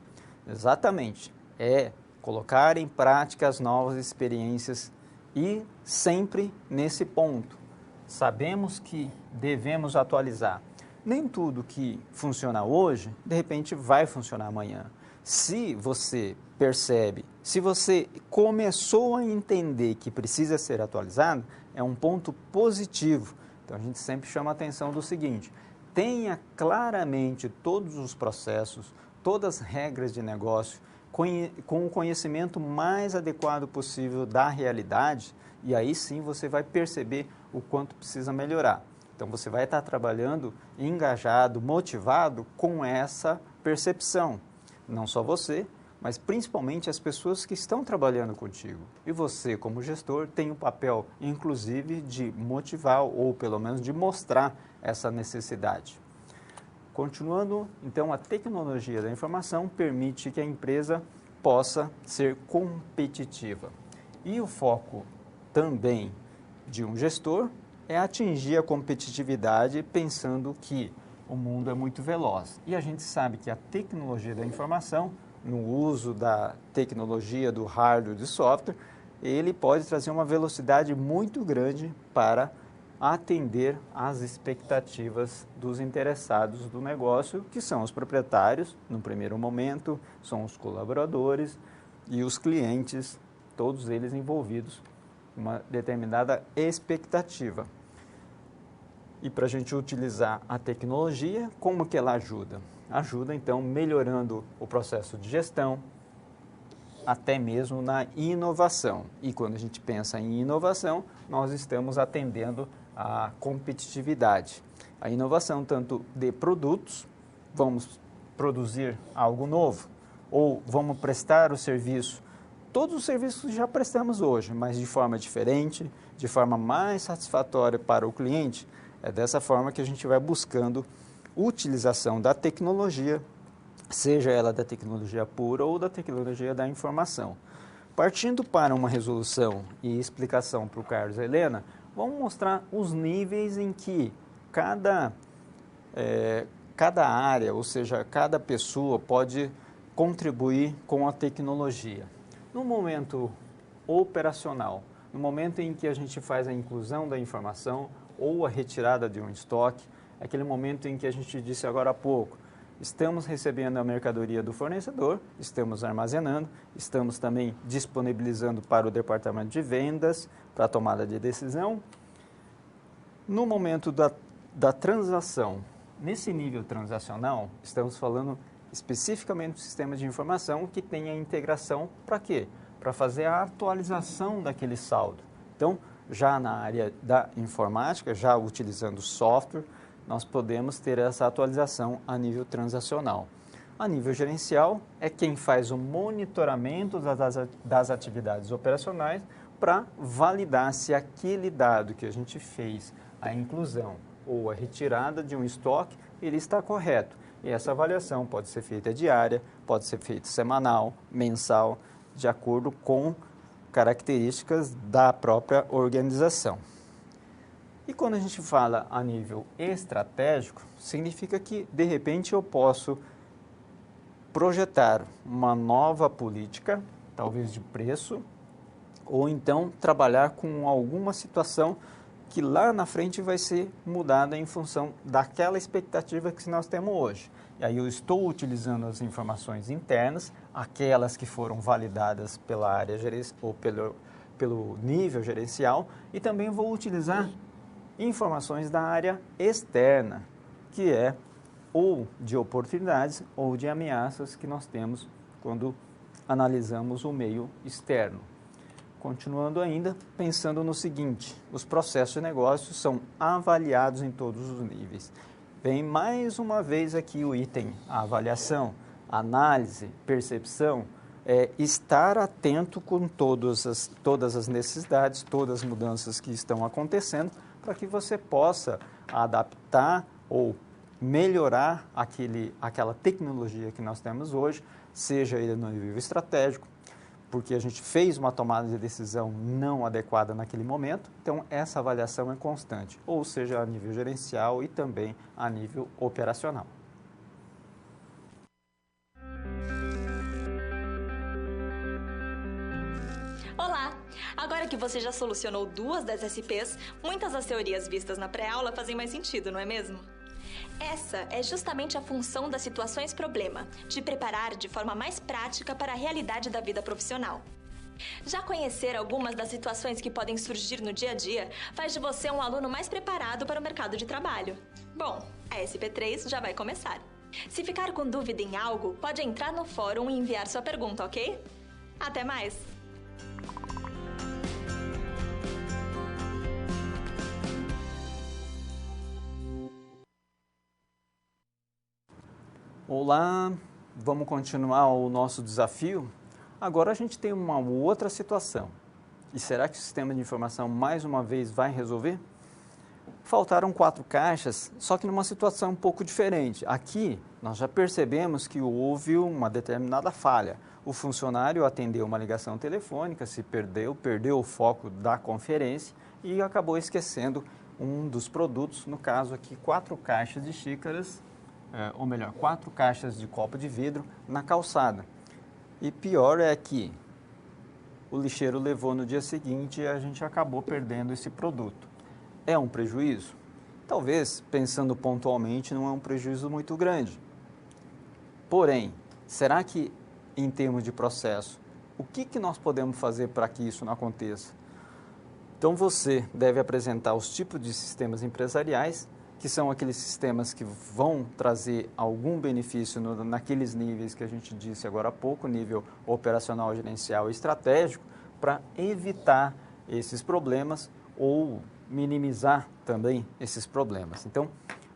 Exatamente, é colocar em prática as novas experiências e sempre nesse ponto. Sabemos que devemos atualizar. Nem tudo que funciona hoje, de repente, vai funcionar amanhã. Se você percebe, se você começou a entender que precisa ser atualizado, é um ponto positivo. Então, a gente sempre chama a atenção do seguinte, tenha claramente todos os processos, todas as regras de negócio, com o conhecimento mais adequado possível da realidade, e aí sim você vai perceber o quanto precisa melhorar. Então, você vai estar trabalhando engajado, motivado com essa percepção. Não só você, mas principalmente as pessoas que estão trabalhando contigo. E você, como gestor, tem o papel, inclusive, de motivar ou, pelo menos, de mostrar essa necessidade. Continuando, então, a tecnologia da informação permite que a empresa possa ser competitiva. E o foco também de um gestor é atingir a competitividade pensando que o mundo é muito veloz. E a gente sabe que a tecnologia da informação, no uso da tecnologia do hardware e do software, ele pode trazer uma velocidade muito grande para atender às expectativas dos interessados do negócio, que são os proprietários, no primeiro momento, são os colaboradores e os clientes, todos eles envolvidos em uma determinada expectativa. E para a gente utilizar a tecnologia, como que ela ajuda? Ajuda, então, melhorando o processo de gestão, até mesmo na inovação. E quando a gente pensa em inovação, nós estamos atendendo à competitividade. A inovação tanto de produtos, vamos produzir algo novo, ou vamos prestar o serviço. Todos os serviços já prestamos hoje, mas de forma diferente, de forma mais satisfatória para o cliente. É dessa forma que a gente vai buscando utilização da tecnologia, seja ela da tecnologia pura ou da tecnologia da informação. Partindo para uma resolução e explicação para o Carlos e a Helena, vamos mostrar os níveis em que cada área, ou seja, cada pessoa pode contribuir com a tecnologia. No momento operacional, no momento em que a gente faz a inclusão da informação ou a retirada de um estoque, aquele momento em que a gente disse agora há pouco, estamos recebendo a mercadoria do fornecedor, estamos armazenando, estamos também disponibilizando para o departamento de vendas, para a tomada de decisão. No momento da transação, nesse nível transacional, estamos falando especificamente do sistema de informação que tem a integração para quê? Para fazer a atualização daquele saldo. Então, já na área da informática, já utilizando software, nós podemos ter essa atualização a nível transacional. A nível gerencial, é quem faz o monitoramento das atividades operacionais para validar se aquele dado que a gente fez, a inclusão ou a retirada de um estoque, ele está correto. E essa avaliação pode ser feita diária, pode ser feita semanal, mensal, de acordo com características da própria organização. E quando a gente fala a nível estratégico, significa que, de repente, eu posso projetar uma nova política, talvez de preço, ou então trabalhar com alguma situação que lá na frente vai ser mudada em função daquela expectativa que nós temos hoje. E aí eu estou utilizando as informações internas, aquelas que foram validadas pela área ou pelo nível gerencial, e também vou utilizar informações da área externa, que é ou de oportunidades ou de ameaças que nós temos quando analisamos o meio externo. Continuando ainda, pensando no seguinte, os processos de negócio são avaliados em todos os níveis. Vem mais uma vez aqui o item, a avaliação, análise, percepção, estar atento com todas as necessidades, todas as mudanças que estão acontecendo, para que você possa adaptar ou melhorar aquela tecnologia que nós temos hoje, seja ele no nível estratégico, porque a gente fez uma tomada de decisão não adequada naquele momento, então essa avaliação é constante, ou seja, a nível gerencial e também a nível operacional. Olá! Agora que você já solucionou 2 das SPs, muitas das teorias vistas na pré-aula fazem mais sentido, não é mesmo? Essa é justamente a função das situações-problema, te preparar de forma mais prática para a realidade da vida profissional. Já conhecer algumas das situações que podem surgir no dia a dia faz de você um aluno mais preparado para o mercado de trabalho. Bom, a SP3 já vai começar. Se ficar com dúvida em algo, pode entrar no fórum e enviar sua pergunta, ok? Até mais! Olá, vamos continuar o nosso desafio? Agora a gente tem uma outra situação. E será que o sistema de informação mais uma vez vai resolver? faltaram 4 caixas, só que numa situação um pouco diferente. Aqui, nós já percebemos que houve uma determinada falha. O funcionário atendeu uma ligação telefônica, se perdeu o foco da conferência e acabou esquecendo um dos produtos, no caso aqui 4 caixas de xícaras, ou melhor, 4 caixas de copo de vidro na calçada. E pior é que o lixeiro levou no dia seguinte e a gente acabou perdendo esse produto. É um prejuízo? Talvez, pensando pontualmente, não é um prejuízo muito grande. Porém, será que, em termos de processo, o que nós podemos fazer para que isso não aconteça? Então, você deve apresentar os tipos de sistemas empresariais, que são aqueles sistemas que vão trazer algum benefício naqueles níveis que a gente disse agora há pouco, nível operacional, gerencial e estratégico, para evitar esses problemas ou minimizar também esses problemas. Então,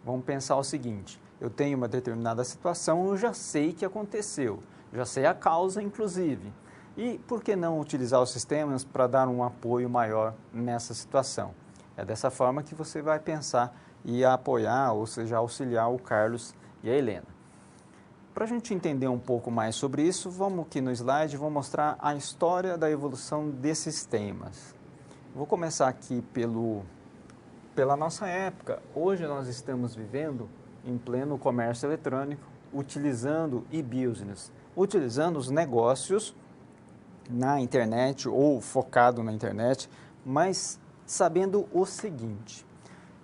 vamos pensar o seguinte: eu tenho uma determinada situação, eu já sei que aconteceu, já sei a causa, inclusive. E por que não utilizar os sistemas para dar um apoio maior nessa situação? É dessa forma que você vai pensar e apoiar, ou seja, auxiliar o Carlos e a Helena. Para a gente entender um pouco mais sobre isso, vamos aqui no slide, vou mostrar a história da evolução desses temas. Vou começar aqui pela nossa época. Hoje nós estamos vivendo em pleno comércio eletrônico, utilizando e-business, utilizando os negócios na internet ou focado na internet, mas sabendo o seguinte: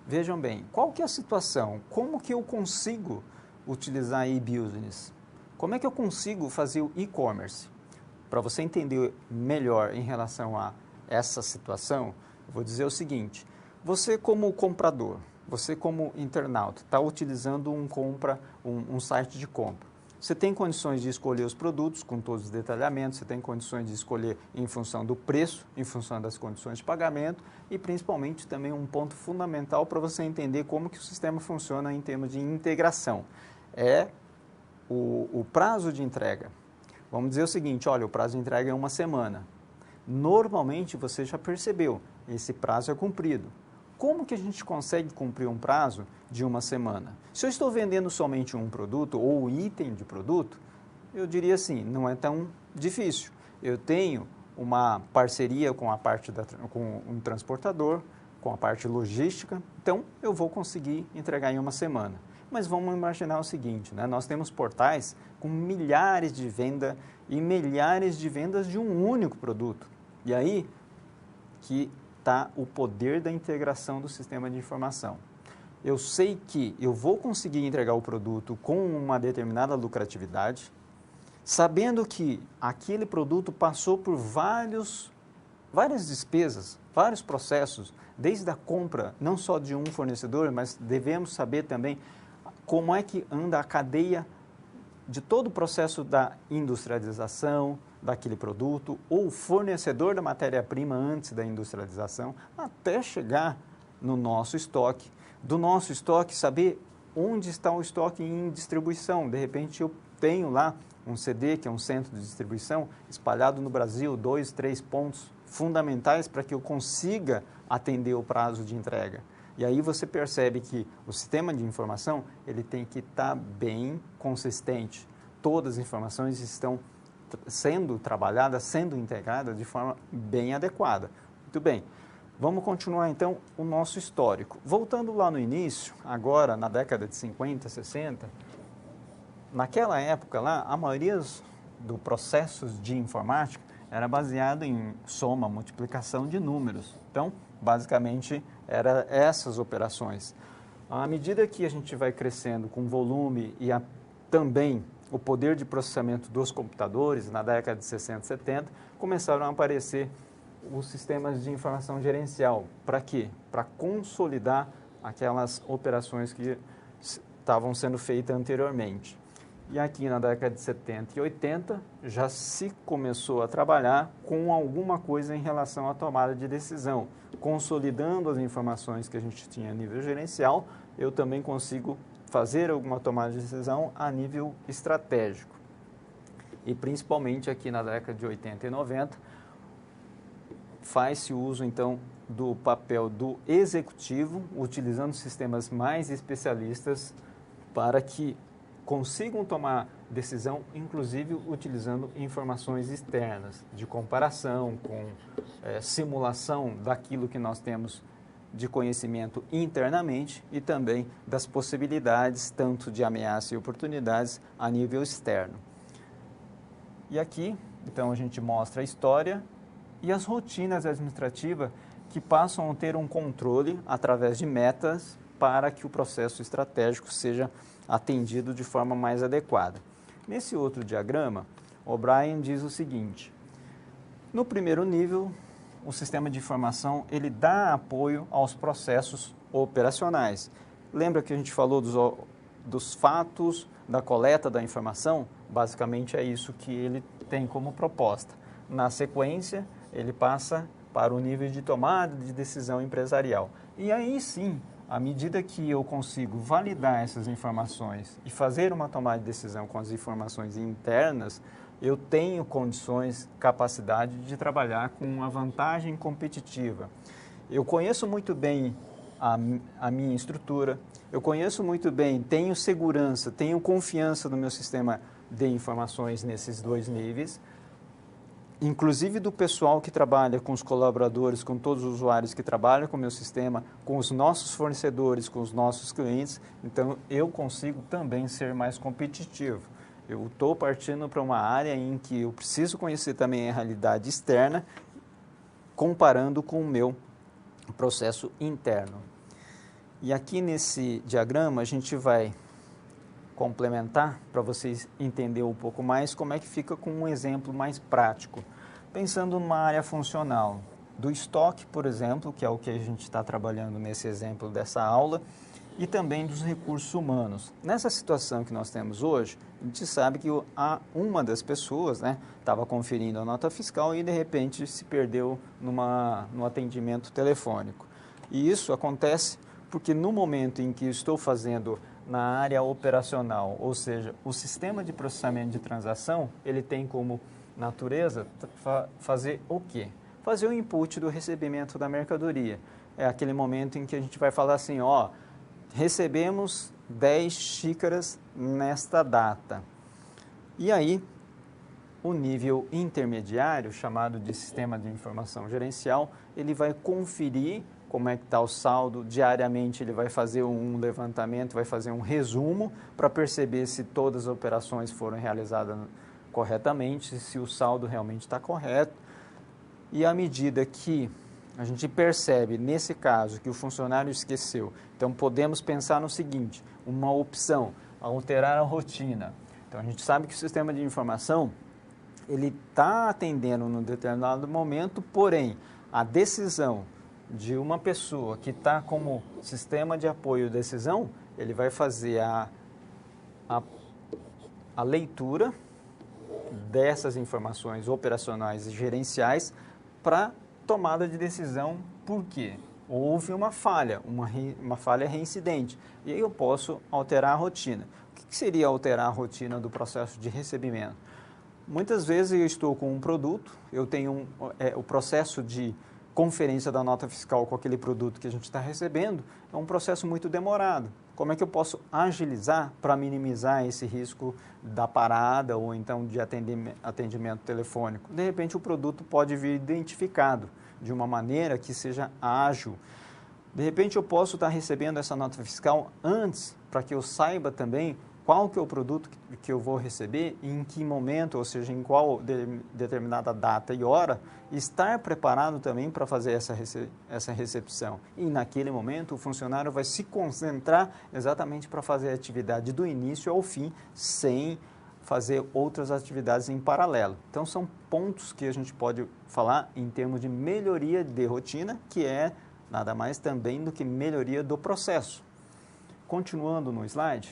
vejam bem, qual que é a situação? Como que eu consigo utilizar e-business? Como é que eu consigo fazer o e-commerce? Para você entender melhor em relação a essa situação, vou dizer o seguinte: você como comprador, você como internauta, está utilizando um site de compra. Você tem condições de escolher os produtos com todos os detalhamentos, você tem condições de escolher em função do preço, em função das condições de pagamento e principalmente também um ponto fundamental para você entender como que o sistema funciona em termos de integração. É o prazo de entrega. Vamos dizer o seguinte: olha, o prazo de entrega é 1 semana. Normalmente você já percebeu, esse prazo é cumprido. Como que a gente consegue cumprir um prazo de 1 semana? Se eu estou vendendo somente um produto ou item de produto, eu diria assim, não é tão difícil. Eu tenho uma parceria com a parte com um transportador, com a parte logística, então eu vou conseguir entregar em 1 semana. Mas vamos imaginar o seguinte, né? Nós temos portais com milhares de vendas e milhares de vendas de um único produto. E aí que está o poder da integração do sistema de informação. Eu sei que eu vou conseguir entregar o produto com uma determinada lucratividade, sabendo que aquele produto passou por várias despesas, vários processos, desde a compra, não só de um fornecedor, mas devemos saber também como é que anda a cadeia de todo o processo da industrialização daquele produto, ou fornecedor da matéria-prima antes da industrialização, até chegar no nosso estoque. Do nosso estoque, saber onde está o estoque em distribuição. De repente, eu tenho lá um CD, que é um centro de distribuição, espalhado no Brasil, 2, 3 pontos fundamentais para que eu consiga atender o prazo de entrega. E aí você percebe que o sistema de informação ele tem que estar bem consistente. Todas as informações estão sendo trabalhadas, sendo integradas de forma bem adequada. Muito bem, vamos continuar então o nosso histórico. Voltando lá no início, agora na década de 50, 60, naquela época lá, a maioria dos processos de informática era baseado em soma, multiplicação de números. Então, basicamente, eram essas operações. À medida que a gente vai crescendo com volume e também o poder de processamento dos computadores, na década de 60 e 70, começaram a aparecer os sistemas de informação gerencial. Para quê? Para consolidar aquelas operações que estavam sendo feitas anteriormente. E aqui na década de 70 e 80 já se começou a trabalhar com alguma coisa em relação à tomada de decisão. Consolidando as informações que a gente tinha a nível gerencial, eu também consigo fazer alguma tomada de decisão a nível estratégico. E principalmente aqui na década de 80 e 90, faz-se uso então do papel do executivo, utilizando sistemas mais especialistas para que consigam tomar decisão, inclusive utilizando informações externas, de comparação com simulação daquilo que nós temos de conhecimento internamente e também das possibilidades, tanto de ameaça e oportunidades, a nível externo. E aqui, então, a gente mostra a história e as rotinas administrativas que passam a ter um controle através de metas para que o processo estratégico seja atendido de forma mais adequada. Nesse outro diagrama, O'Brien diz o seguinte: no primeiro nível, o sistema de informação ele dá apoio aos processos operacionais. Lembra que a gente falou dos fatos, da coleta da informação? Basicamente é isso que ele tem como proposta. Na sequência, ele passa para o nível de tomada de decisão empresarial. E aí sim, à medida que eu consigo validar essas informações e fazer uma tomada de decisão com as informações internas, eu tenho condições, capacidade de trabalhar com uma vantagem competitiva. Eu conheço muito bem a minha estrutura, eu conheço muito bem, tenho segurança, tenho confiança no meu sistema de informações nesses dois níveis, inclusive do pessoal que trabalha com os colaboradores, com todos os usuários que trabalham com o meu sistema, com os nossos fornecedores, com os nossos clientes. Então, eu consigo também ser mais competitivo. Eu estou partindo para uma área em que eu preciso conhecer também a realidade externa, comparando com o meu processo interno. E aqui nesse diagrama a gente vai complementar para vocês entenderem um pouco mais como é que fica com um exemplo mais prático. Pensando numa área funcional, do estoque, por exemplo, que é o que a gente está trabalhando nesse exemplo dessa aula, e também dos recursos humanos. Nessa situação que nós temos hoje, a gente sabe que uma das pessoas estava conferindo a nota fiscal e de repente se perdeu no atendimento telefônico. E isso acontece porque no momento em que eu estou fazendo na área operacional, ou seja, o sistema de processamento de transação, ele tem como natureza fazer o quê? Fazer o input do recebimento da mercadoria. É aquele momento em que a gente vai falar assim, ó, recebemos 10 xícaras nesta data. E aí, o nível intermediário, chamado de sistema de informação gerencial, ele vai conferir como é que está o saldo. Diariamente ele vai fazer um levantamento, vai fazer um resumo para perceber se todas as operações foram realizadas corretamente, se o saldo realmente está correto. E à medida que a gente percebe, nesse caso, que o funcionário esqueceu, então podemos pensar no seguinte, uma opção, alterar a rotina. Então a gente sabe que o sistema de informação, ele está atendendo num determinado momento, porém a decisão de uma pessoa que está como sistema de apoio à decisão, ele vai fazer a leitura dessas informações operacionais e gerenciais para tomada de decisão. Por quê? Houve uma falha, uma falha reincidente, e aí eu posso alterar a rotina. O que seria alterar a rotina do processo de recebimento? Muitas vezes eu estou com um produto, eu tenho o processo de conferência da nota fiscal com aquele produto que a gente está recebendo, é um processo muito demorado. Como é que eu posso agilizar para minimizar esse risco da parada ou então de atendimento telefônico? De repente o produto pode vir identificado de uma maneira que seja ágil. De repente eu posso estar recebendo essa nota fiscal antes, para que eu saiba também qual que é o produto que eu vou receber e em que momento, ou seja, em qual determinada data e hora, estar preparado também para fazer essa recepção. E naquele momento o funcionário vai se concentrar exatamente para fazer a atividade do início ao fim, sem fazer outras atividades em paralelo. Então são pontos que a gente pode falar em termos de melhoria de rotina, que é nada mais também do que melhoria do processo. Continuando no slide,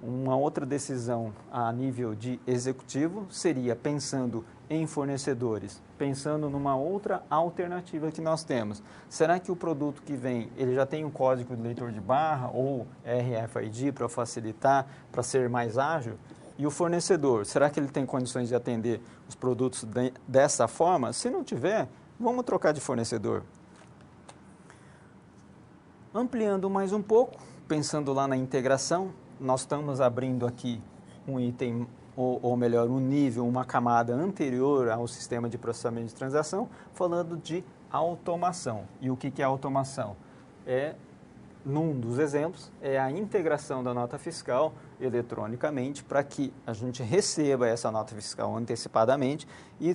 uma outra decisão a nível de executivo seria pensando em fornecedores, pensando numa outra alternativa que nós temos. Será que o produto que vem, ele já tem um código de leitor de barra ou RFID para facilitar, para ser mais ágil? E o fornecedor, será que ele tem condições de atender os produtos dessa forma? Se não tiver, vamos trocar de fornecedor. Ampliando mais um pouco, pensando lá na integração, nós estamos abrindo aqui um item, ou melhor, um nível, uma camada anterior ao sistema de processamento de transação, falando de automação. E o que é automação? Num dos exemplos, é a integração da nota fiscal eletronicamente para que a gente receba essa nota fiscal antecipadamente e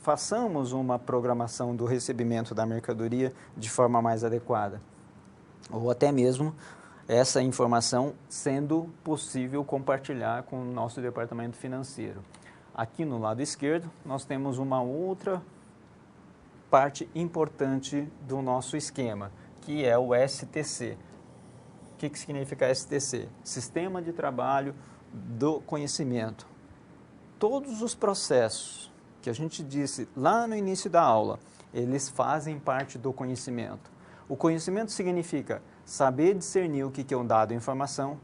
façamos uma programação do recebimento da mercadoria de forma mais adequada. Ou até mesmo essa informação sendo possível compartilhar com o nosso departamento financeiro. Aqui no lado esquerdo, nós temos uma outra parte importante do nosso esquema, que é o STC. O que significa STC? Sistema de Trabalho do Conhecimento. Todos os processos que a gente disse lá no início da aula, eles fazem parte do conhecimento. O conhecimento significa saber discernir o que é um dado ou informação.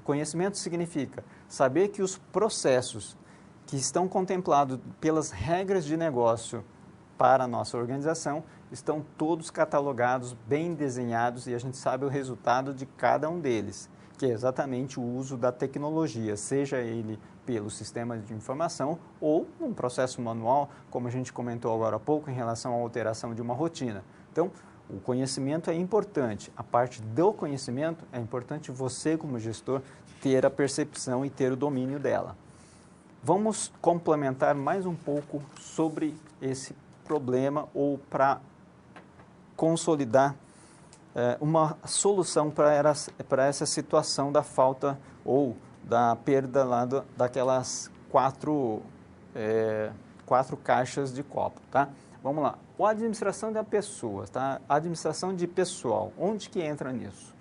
Conhecimento significa saber que os processos que estão contemplados pelas regras de negócio para a nossa organização estão todos catalogados, bem desenhados, e a gente sabe o resultado de cada um deles, que é exatamente o uso da tecnologia, seja ele pelo sistema de informação ou um processo manual, como a gente comentou agora há pouco, em relação à alteração de uma rotina. Então, o conhecimento é importante, a parte do conhecimento é importante você, como gestor, ter a percepção e ter o domínio dela. Vamos complementar mais um pouco sobre esse problema ou para consolidar uma solução para essa situação da falta ou da perda lá daquelas quatro caixas de copo, tá? Vamos lá. A administração da pessoa, tá? A administração de pessoal, onde que entra nisso?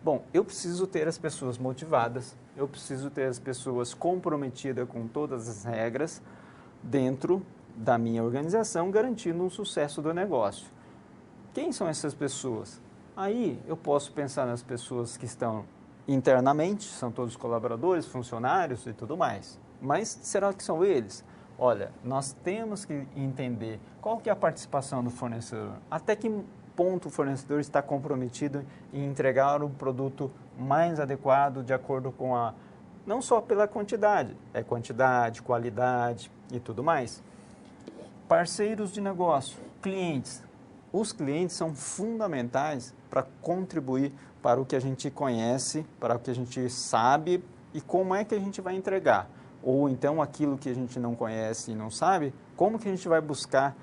Bom, eu preciso ter as pessoas motivadas, eu preciso ter as pessoas comprometidas com todas as regras dentro da minha organização, garantindo um sucesso do negócio. Quem são essas pessoas? Aí eu posso pensar nas pessoas que estão internamente, são todos colaboradores, funcionários e tudo mais. Mas será que são eles? Olha, nós temos que entender qual que é a participação do fornecedor. Até que ponto o fornecedor está comprometido em entregar um produto mais adequado de acordo com não só pela quantidade, quantidade, qualidade e tudo mais. Parceiros de negócio, clientes. Os clientes são fundamentais para contribuir para o que a gente conhece, para o que a gente sabe e como é que a gente vai entregar. Ou então aquilo que a gente não conhece e não sabe, como que a gente vai buscar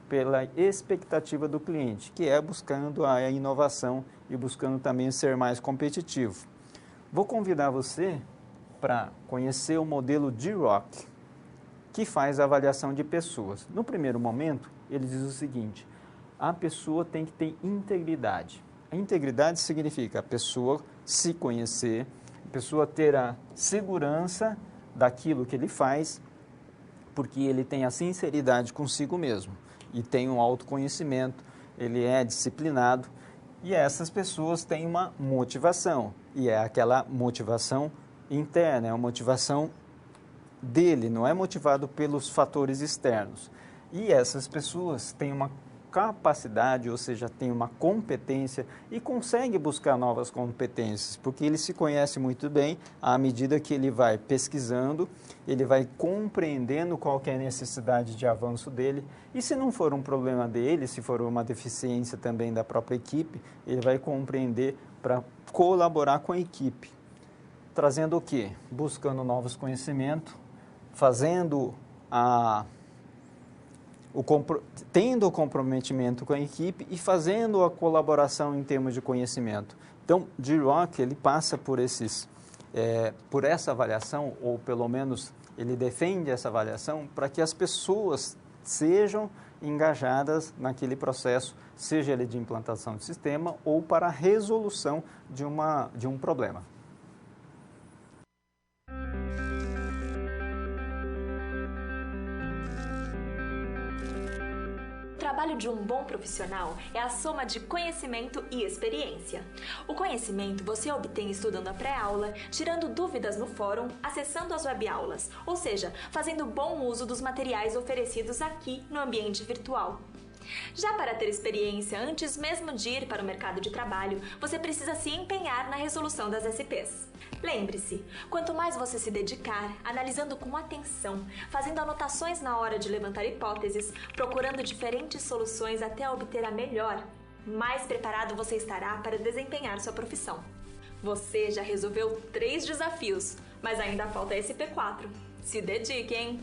pela expectativa do cliente, que é buscando a inovação e buscando também ser mais competitivo. Vou convidar você para conhecer o modelo D-Rock, que faz a avaliação de pessoas. No primeiro momento, ele diz o seguinte: a pessoa tem que ter integridade. A integridade significa a pessoa se conhecer, a pessoa ter a segurança daquilo que ele faz, porque ele tem a sinceridade consigo mesmo e tem um autoconhecimento, ele é disciplinado e essas pessoas têm uma motivação, e é aquela motivação interna, é uma motivação dele, não é motivado pelos fatores externos. E essas pessoas têm uma capacidade, ou seja, tem uma competência e consegue buscar novas competências, porque ele se conhece muito bem à medida que ele vai pesquisando, ele vai compreendendo qual que é a necessidade de avanço dele, e se não for um problema dele, se for uma deficiência também da própria equipe, ele vai compreender para colaborar com a equipe. Trazendo o quê? Buscando novos conhecimentos, fazendo tendo o comprometimento com a equipe e fazendo a colaboração em termos de conhecimento. Então, D-Rock, ele passa por essa avaliação, ou pelo menos ele defende essa avaliação, para que as pessoas sejam engajadas naquele processo, seja ele de implantação de sistema ou para a resolução de um problema. O trabalho de um bom profissional é a soma de conhecimento e experiência. O conhecimento você obtém estudando a pré-aula, tirando dúvidas no fórum, acessando as webaulas, ou seja, fazendo bom uso dos materiais oferecidos aqui no ambiente virtual. Já para ter experiência antes mesmo de ir para o mercado de trabalho, você precisa se empenhar na resolução das SPs. Lembre-se, quanto mais você se dedicar, analisando com atenção, fazendo anotações na hora de levantar hipóteses, procurando diferentes soluções até obter a melhor, mais preparado você estará para desempenhar sua profissão. Você já resolveu 3 desafios, mas ainda falta a SP4. Se dedique, hein?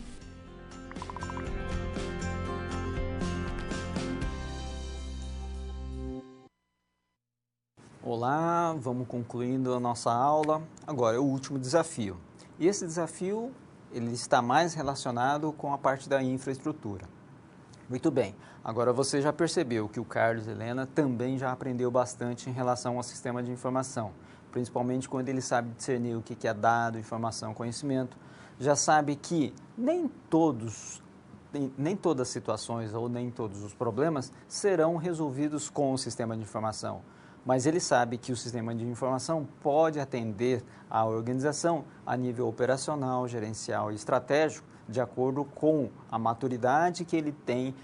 Olá, vamos concluindo a nossa aula. Agora é o último desafio. E esse desafio ele está mais relacionado com a parte da infraestrutura. Muito bem, agora você já percebeu que o Carlos Helena também já aprendeu bastante em relação ao sistema de informação, principalmente quando ele sabe discernir o que é dado, informação, conhecimento. Já sabe que nem todas as situações ou nem todos os problemas serão resolvidos com o sistema de informação. Mas ele sabe que o sistema de informação pode atender à organização a nível operacional, gerencial e estratégico, de acordo com a maturidade que ele tem,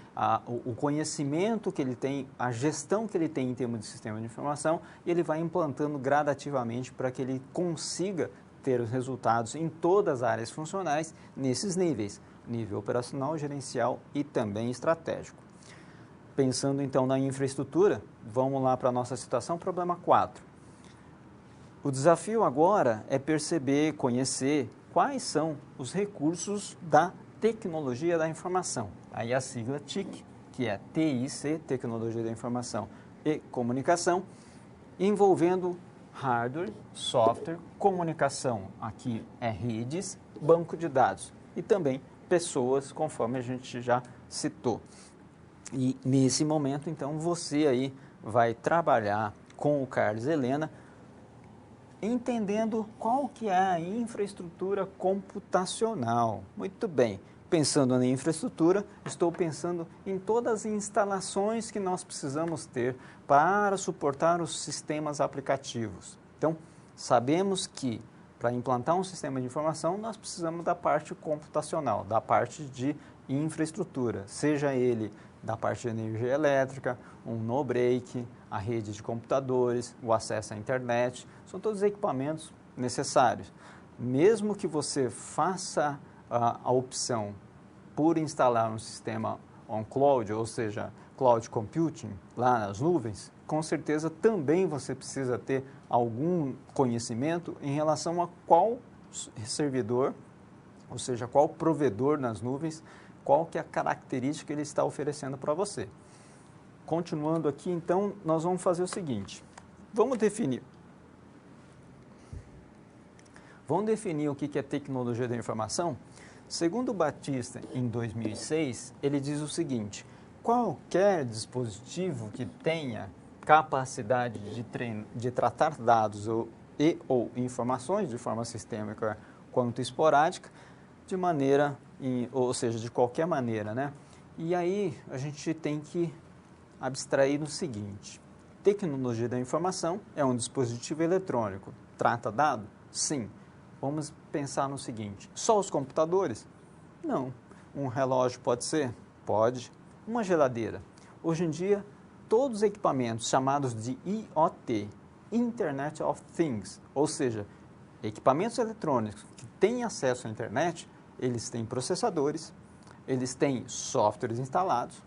o conhecimento que ele tem, a gestão que ele tem em termos de sistema de informação, e ele vai implantando gradativamente para que ele consiga ter os resultados em todas as áreas funcionais nesses níveis, nível operacional, gerencial e também estratégico. Pensando então na infraestrutura, vamos lá para a nossa situação, problema 4. O desafio agora é perceber, conhecer quais são os recursos da tecnologia da informação. Aí a sigla TIC, que é TIC, Tecnologia da Informação e Comunicação, envolvendo hardware, software, comunicação, aqui é redes, banco de dados e também pessoas, conforme a gente já citou. E nesse momento, então, você aí vai trabalhar com o Carlos Helena, entendendo qual que é a infraestrutura computacional. Muito bem, pensando na infraestrutura, estou pensando em todas as instalações que nós precisamos ter para suportar os sistemas aplicativos. Então, sabemos que para implantar um sistema de informação, nós precisamos da parte computacional, da parte de infraestrutura, seja ele da parte de energia elétrica, um no-break, a rede de computadores, o acesso à internet, são todos equipamentos necessários. Mesmo que você faça a opção por instalar um sistema on-cloud, ou seja, cloud computing, lá nas nuvens, com certeza também você precisa ter algum conhecimento em relação a qual servidor, ou seja, qual provedor nas nuvens, qual que é a característica que ele está oferecendo para você. Continuando aqui, então, nós vamos fazer o seguinte. Vamos definir o que é tecnologia da informação? Segundo o Batista, em 2006, ele diz o seguinte: qualquer dispositivo que tenha capacidade de tratar dados ou informações de forma sistêmica quanto esporádica, de maneira, ou seja, de qualquer maneira, né? E aí a gente tem que abstrair no seguinte: tecnologia da informação é um dispositivo eletrônico. Trata dado? Sim. Vamos pensar no seguinte: só os computadores? Não. Um relógio pode ser? Pode. Uma geladeira? Hoje em dia, todos os equipamentos chamados de IoT, Internet of Things, ou seja, equipamentos eletrônicos que têm acesso à internet, eles têm processadores, eles têm softwares instalados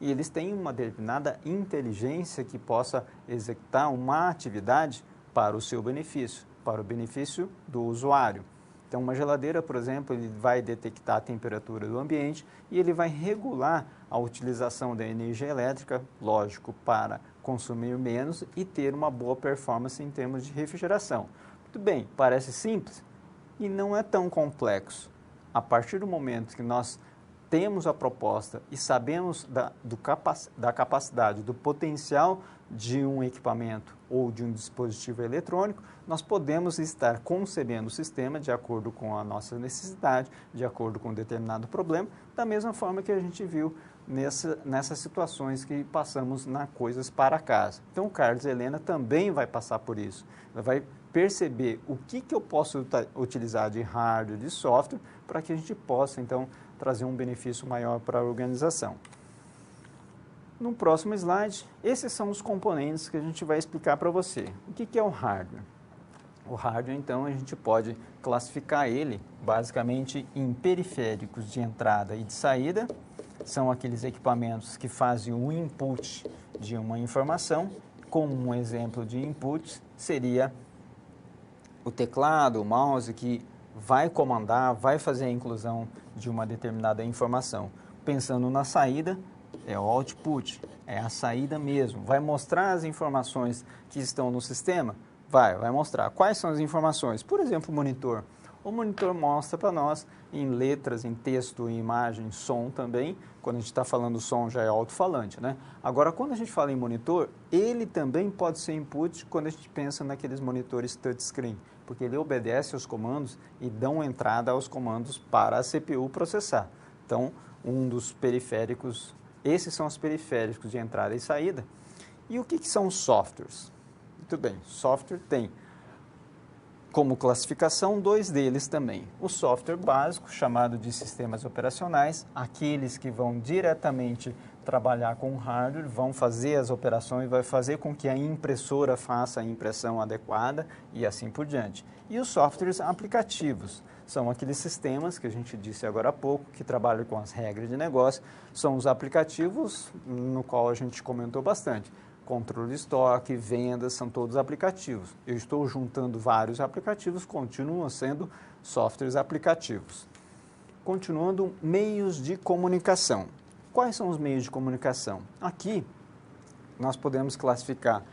e eles têm uma determinada inteligência que possa executar uma atividade para o seu benefício, para o benefício do usuário. Então, uma geladeira, por exemplo, ele vai detectar a temperatura do ambiente e ele vai regular a utilização da energia elétrica, lógico, para consumir menos e ter uma boa performance em termos de refrigeração. Muito bem, parece simples e não é tão complexo. A partir do momento que nós temos a proposta e sabemos da capacidade, do potencial de um equipamento ou de um dispositivo eletrônico, nós podemos estar concebendo o sistema de acordo com a nossa necessidade, de acordo com um determinado problema, da mesma forma que a gente viu nessas situações que passamos na Coisas para Casa. Então, o Carlos Helena também vai passar por isso. Ele vai perceber o que eu posso utilizar de hardware, de software, para que a gente possa, então, trazer um benefício maior para a organização. No próximo slide, esses são os componentes que a gente vai explicar para você. O que é o hardware? O hardware, então, a gente pode classificar ele basicamente em periféricos de entrada e de saída. São aqueles equipamentos que fazem o input de uma informação. Como um exemplo de input seria o teclado, o mouse, que vai comandar, vai fazer a inclusão de uma determinada informação. Pensando na saída, é o output, é a saída mesmo. Vai mostrar as informações que estão no sistema? Vai mostrar. Quais são as informações? Por exemplo, o monitor. O monitor mostra para nós em letras, em texto, em imagem, som também. Quando a gente está falando som, já é alto-falante, né? Agora, quando a gente fala em monitor, ele também pode ser input quando a gente pensa naqueles monitores touchscreen, porque ele obedece aos comandos e dão entrada aos comandos para a CPU processar. Então, um dos periféricos, esses são os periféricos de entrada e saída. E o que são os softwares? Muito bem, software tem como classificação dois deles também. O software básico, chamado de sistemas operacionais, aqueles que vão diretamente trabalhar com o hardware, vão fazer as operações, vai fazer com que a impressora faça a impressão adequada e assim por diante. E os softwares aplicativos, são aqueles sistemas que a gente disse agora há pouco, que trabalham com as regras de negócio, são os aplicativos no qual a gente comentou bastante. Controle de estoque, vendas, são todos aplicativos. Eu estou juntando vários aplicativos, continuam sendo softwares aplicativos. Continuando, meios de comunicação. Quais são os meios de comunicação? Aqui, nós podemos classificar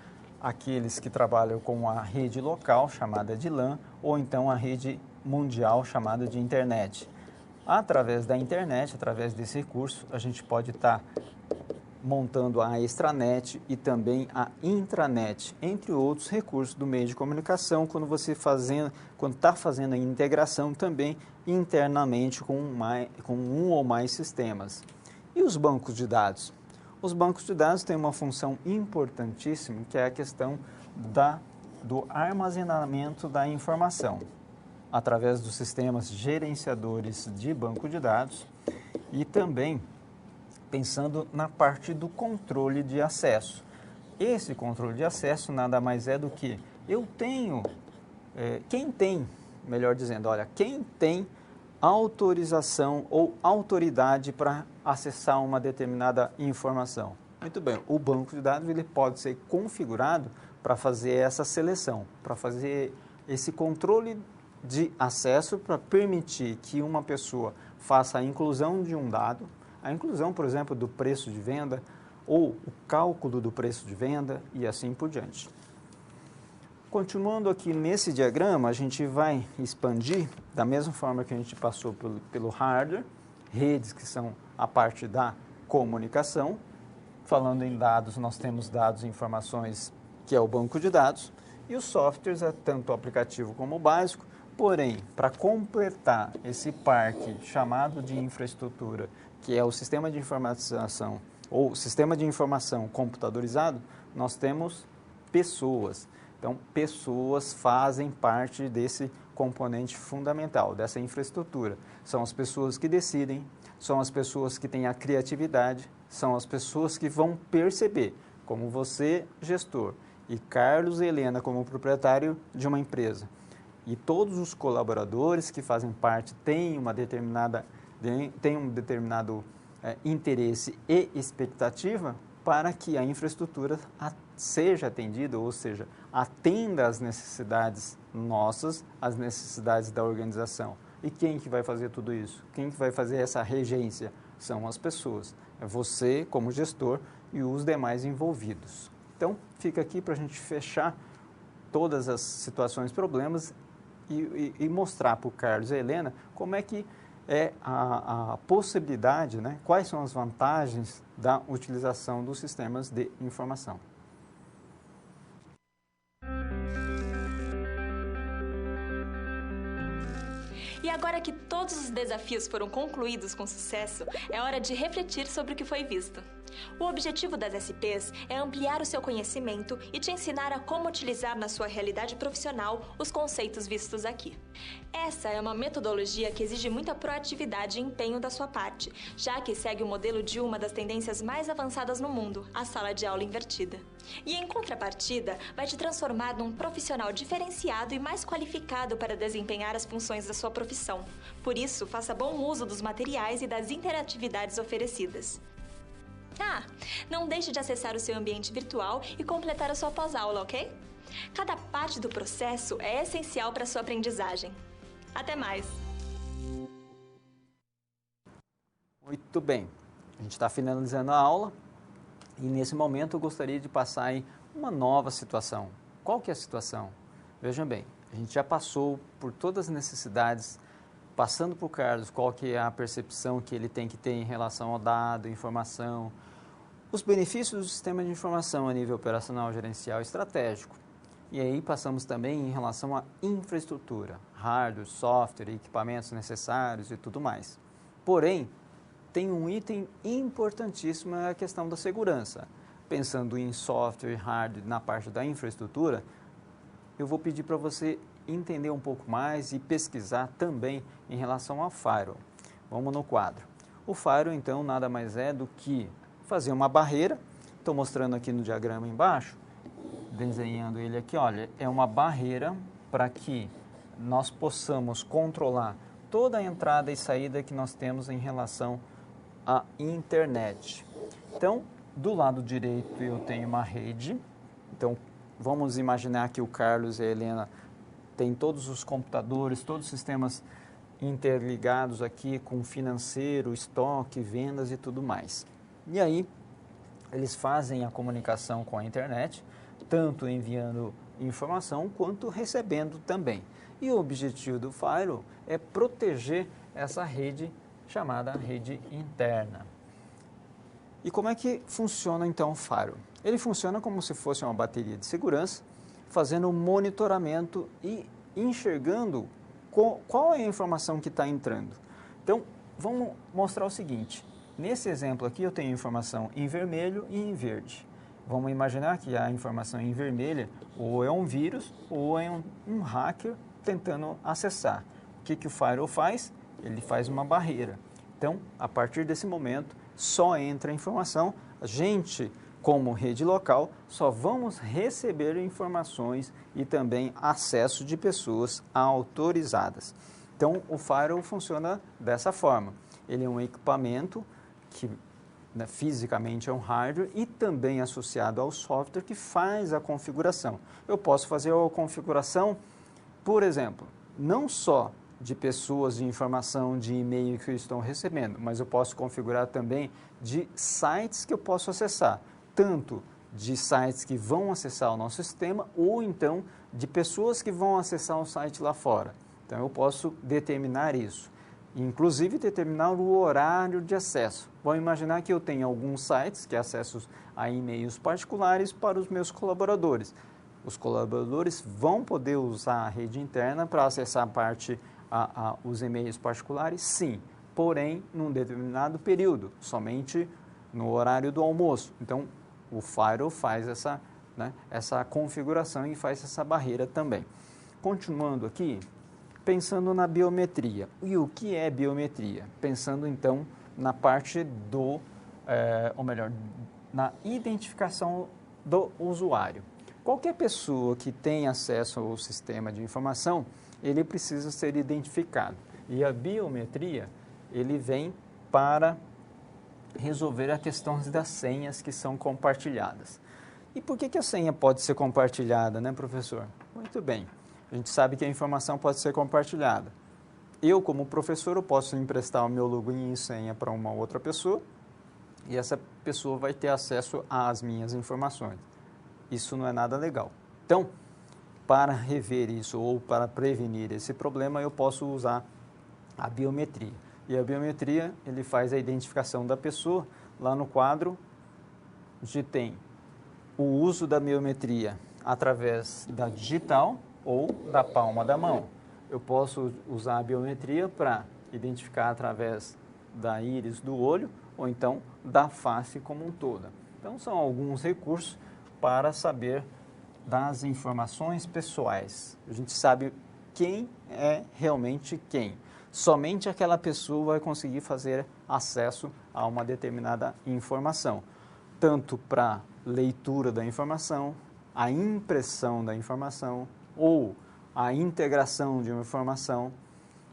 aqueles que trabalham com a rede local, chamada de LAN, ou então a rede mundial, chamada de internet. Através da internet, através desse recurso, a gente pode estar montando a extranet e também a intranet, entre outros recursos do meio de comunicação, quando está fazendo a integração também internamente com um ou mais sistemas. E os bancos de dados? Os bancos de dados têm uma função importantíssima, que é a questão do armazenamento da informação, através dos sistemas gerenciadores de banco de dados e também pensando na parte do controle de acesso. Esse controle de acesso nada mais é do que quem tem autorização ou autoridade para acessar uma determinada informação. Muito bem, o banco de dados ele pode ser configurado para fazer essa seleção, para fazer esse controle de acesso, para permitir que uma pessoa faça a inclusão de um dado, a inclusão, por exemplo, do preço de venda ou o cálculo do preço de venda e assim por diante. Continuando aqui nesse diagrama, a gente vai expandir, da mesma forma que a gente passou pelo hardware, redes que são a parte da comunicação. Falando em dados, nós temos dados e informações, que é o banco de dados, e os softwares, tanto o aplicativo como o básico. Porém, para completar esse parque chamado de infraestrutura, que é o sistema de informação ou sistema de informação computadorizado, nós temos pessoas. Então, pessoas fazem parte desse componente fundamental, dessa infraestrutura. São as pessoas que decidem, são as pessoas que têm a criatividade, são as pessoas que vão perceber, como você, gestor, e Carlos e Helena, como proprietário de uma empresa. E todos os colaboradores que fazem parte têm um determinado interesse e expectativa para que a infraestrutura seja atendida, ou seja, atenda às necessidades nossas, às necessidades da organização. E quem que vai fazer tudo isso? Quem que vai fazer essa regência? São as pessoas. É você, como gestor, e os demais envolvidos. Então, fica aqui para a gente fechar todas as situações, problemas e mostrar para o Carlos e a Helena como é que é a possibilidade, né? Quais são as vantagens da utilização dos sistemas de informação. E agora que todos os desafios foram concluídos com sucesso, é hora de refletir sobre o que foi visto. O objetivo das SPs é ampliar o seu conhecimento e te ensinar a como utilizar na sua realidade profissional os conceitos vistos aqui. Essa é uma metodologia que exige muita proatividade e empenho da sua parte, já que segue o modelo de uma das tendências mais avançadas no mundo, a sala de aula invertida. E em contrapartida, vai te transformar num profissional diferenciado e mais qualificado para desempenhar as funções da sua profissão. Por isso, faça bom uso dos materiais e das interatividades oferecidas. Não deixe de acessar o seu ambiente virtual e completar a sua pós-aula, ok? Cada parte do processo é essencial para a sua aprendizagem. Até mais! Muito bem, a gente está finalizando a aula e nesse momento eu gostaria de passar aí uma nova situação. Qual que é a situação? Vejam bem, a gente já passou por todas as necessidades, passando para o Carlos qual que é a percepção que ele tem que ter em relação ao dado, informação, os benefícios do sistema de informação a nível operacional, gerencial e estratégico. E aí passamos também em relação à infraestrutura, hardware, software, equipamentos necessários e tudo mais. Porém, tem um item importantíssimo, a questão da segurança. Pensando em software e hardware na parte da infraestrutura, eu vou pedir para você entender um pouco mais e pesquisar também em relação ao firewall. Vamos no quadro. O firewall, então, nada mais é do que fazer uma barreira. Estou mostrando aqui no diagrama embaixo, desenhando ele aqui, olha, é uma barreira para que nós possamos controlar toda a entrada e saída que nós temos em relação à internet. Então, do lado direito eu tenho uma rede, então vamos imaginar que o Carlos e a Helena têm todos os computadores, todos os sistemas interligados aqui com financeiro, estoque, vendas e tudo mais. E aí, eles fazem a comunicação com a internet, tanto enviando informação quanto recebendo também. E o objetivo do firewall é proteger essa rede chamada rede interna. E como é que funciona então o firewall? Ele funciona como se fosse uma bateria de segurança, fazendo um monitoramento e enxergando qual é a informação que está entrando. Então, vamos mostrar o seguinte. Nesse exemplo aqui eu tenho informação em vermelho e em verde. Vamos imaginar que a informação em vermelho ou é um vírus ou é um hacker tentando acessar. O que o firewall faz? Ele faz uma barreira. Então, a partir desse momento, só entra a informação. A gente, como rede local, só vamos receber informações e também acesso de pessoas autorizadas. Então, o firewall funciona dessa forma. Ele é um equipamento que fisicamente é um hardware e também associado ao software que faz a configuração. Eu posso fazer a configuração, por exemplo, não só de pessoas de informação de e-mail que eu estou recebendo, mas eu posso configurar também de sites que eu posso acessar, tanto de sites que vão acessar o nosso sistema ou então de pessoas que vão acessar o site lá fora. Então eu posso determinar isso. Inclusive determinar o horário de acesso. Vamos imaginar que eu tenho alguns sites que acessos a e-mails particulares para os meus colaboradores. Os colaboradores vão poder usar a rede interna para acessar os e-mails particulares? Sim, porém, num determinado período, somente no horário do almoço. Então, o firewall faz essa configuração e faz essa barreira também. Continuando aqui, pensando na biometria. E o que é biometria? Pensando, então, na parte na identificação do usuário. Qualquer pessoa que tem acesso ao sistema de informação, ele precisa ser identificado. E a biometria, ele vem para resolver a questão das senhas que são compartilhadas. E por que a senha pode ser compartilhada, né, professor? Muito bem. A gente sabe que a informação pode ser compartilhada. Eu, como professor, eu posso emprestar o meu login e senha para uma outra pessoa e essa pessoa vai ter acesso às minhas informações. Isso não é nada legal. Então, para rever isso ou para prevenir esse problema, eu posso usar a biometria. E a biometria, ele faz a identificação da pessoa. Lá no quadro, a gente tem o uso da biometria através da digital ou da palma da mão. Eu posso usar a biometria para identificar através da íris do olho ou então da face como um todo. Então, são alguns recursos para saber das informações pessoais. A gente sabe quem é realmente quem. Somente aquela pessoa vai conseguir fazer acesso a uma determinada informação, tanto para leitura da informação, a impressão da informação, ou a integração de uma informação,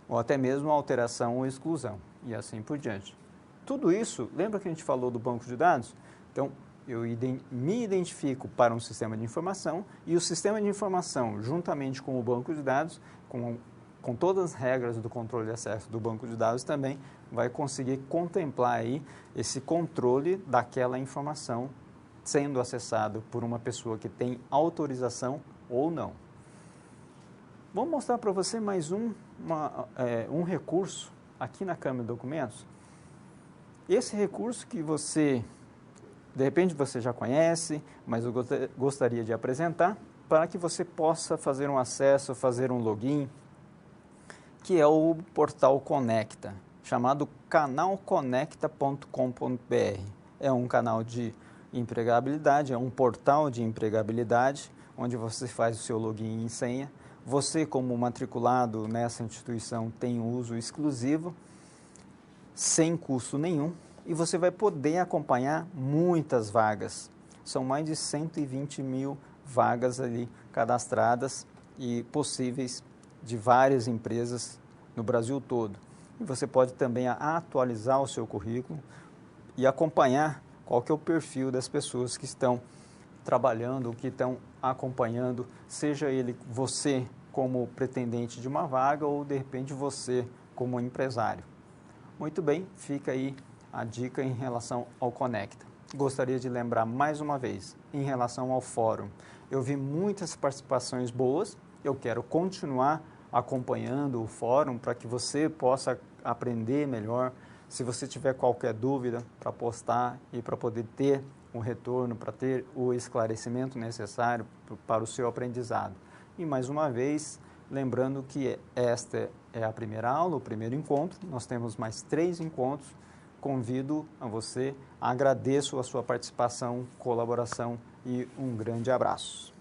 ou até mesmo a alteração ou exclusão, e assim por diante. Tudo isso, lembra que a gente falou do banco de dados? Então, eu me identifico para um sistema de informação e o sistema de informação, juntamente com o banco de dados, com todas as regras do controle de acesso do banco de dados também, vai conseguir contemplar aí esse controle daquela informação sendo acessado por uma pessoa que tem autorização ou não. Vou mostrar para você mais um recurso aqui na Câmara de Documentos. Esse recurso que de repente você já conhece, mas eu gostaria de apresentar para que você possa fazer um acesso, fazer um login, que é o portal Conecta, chamado canalconecta.com.br. É um canal de empregabilidade, é um portal de empregabilidade, onde você faz o seu login e senha. Você, como matriculado nessa instituição, tem uso exclusivo, sem custo nenhum, e você vai poder acompanhar muitas vagas. São mais de 120 mil vagas ali cadastradas e possíveis de várias empresas no Brasil todo. E você pode também atualizar o seu currículo e acompanhar qual que é o perfil das pessoas que estão trabalhando, que estão acompanhando, seja ele você como pretendente de uma vaga ou, de repente, você como empresário. Muito bem, fica aí a dica em relação ao Conecta. Gostaria de lembrar mais uma vez, em relação ao fórum. Eu vi muitas participações boas, eu quero continuar acompanhando o fórum para que você possa aprender melhor. Se você tiver qualquer dúvida, para postar e para poder ter um retorno, para ter o esclarecimento necessário para o seu aprendizado. E mais uma vez, lembrando que esta é a primeira aula, o primeiro encontro, nós temos mais 3 encontros. Convido a você, agradeço a sua participação, colaboração e um grande abraço.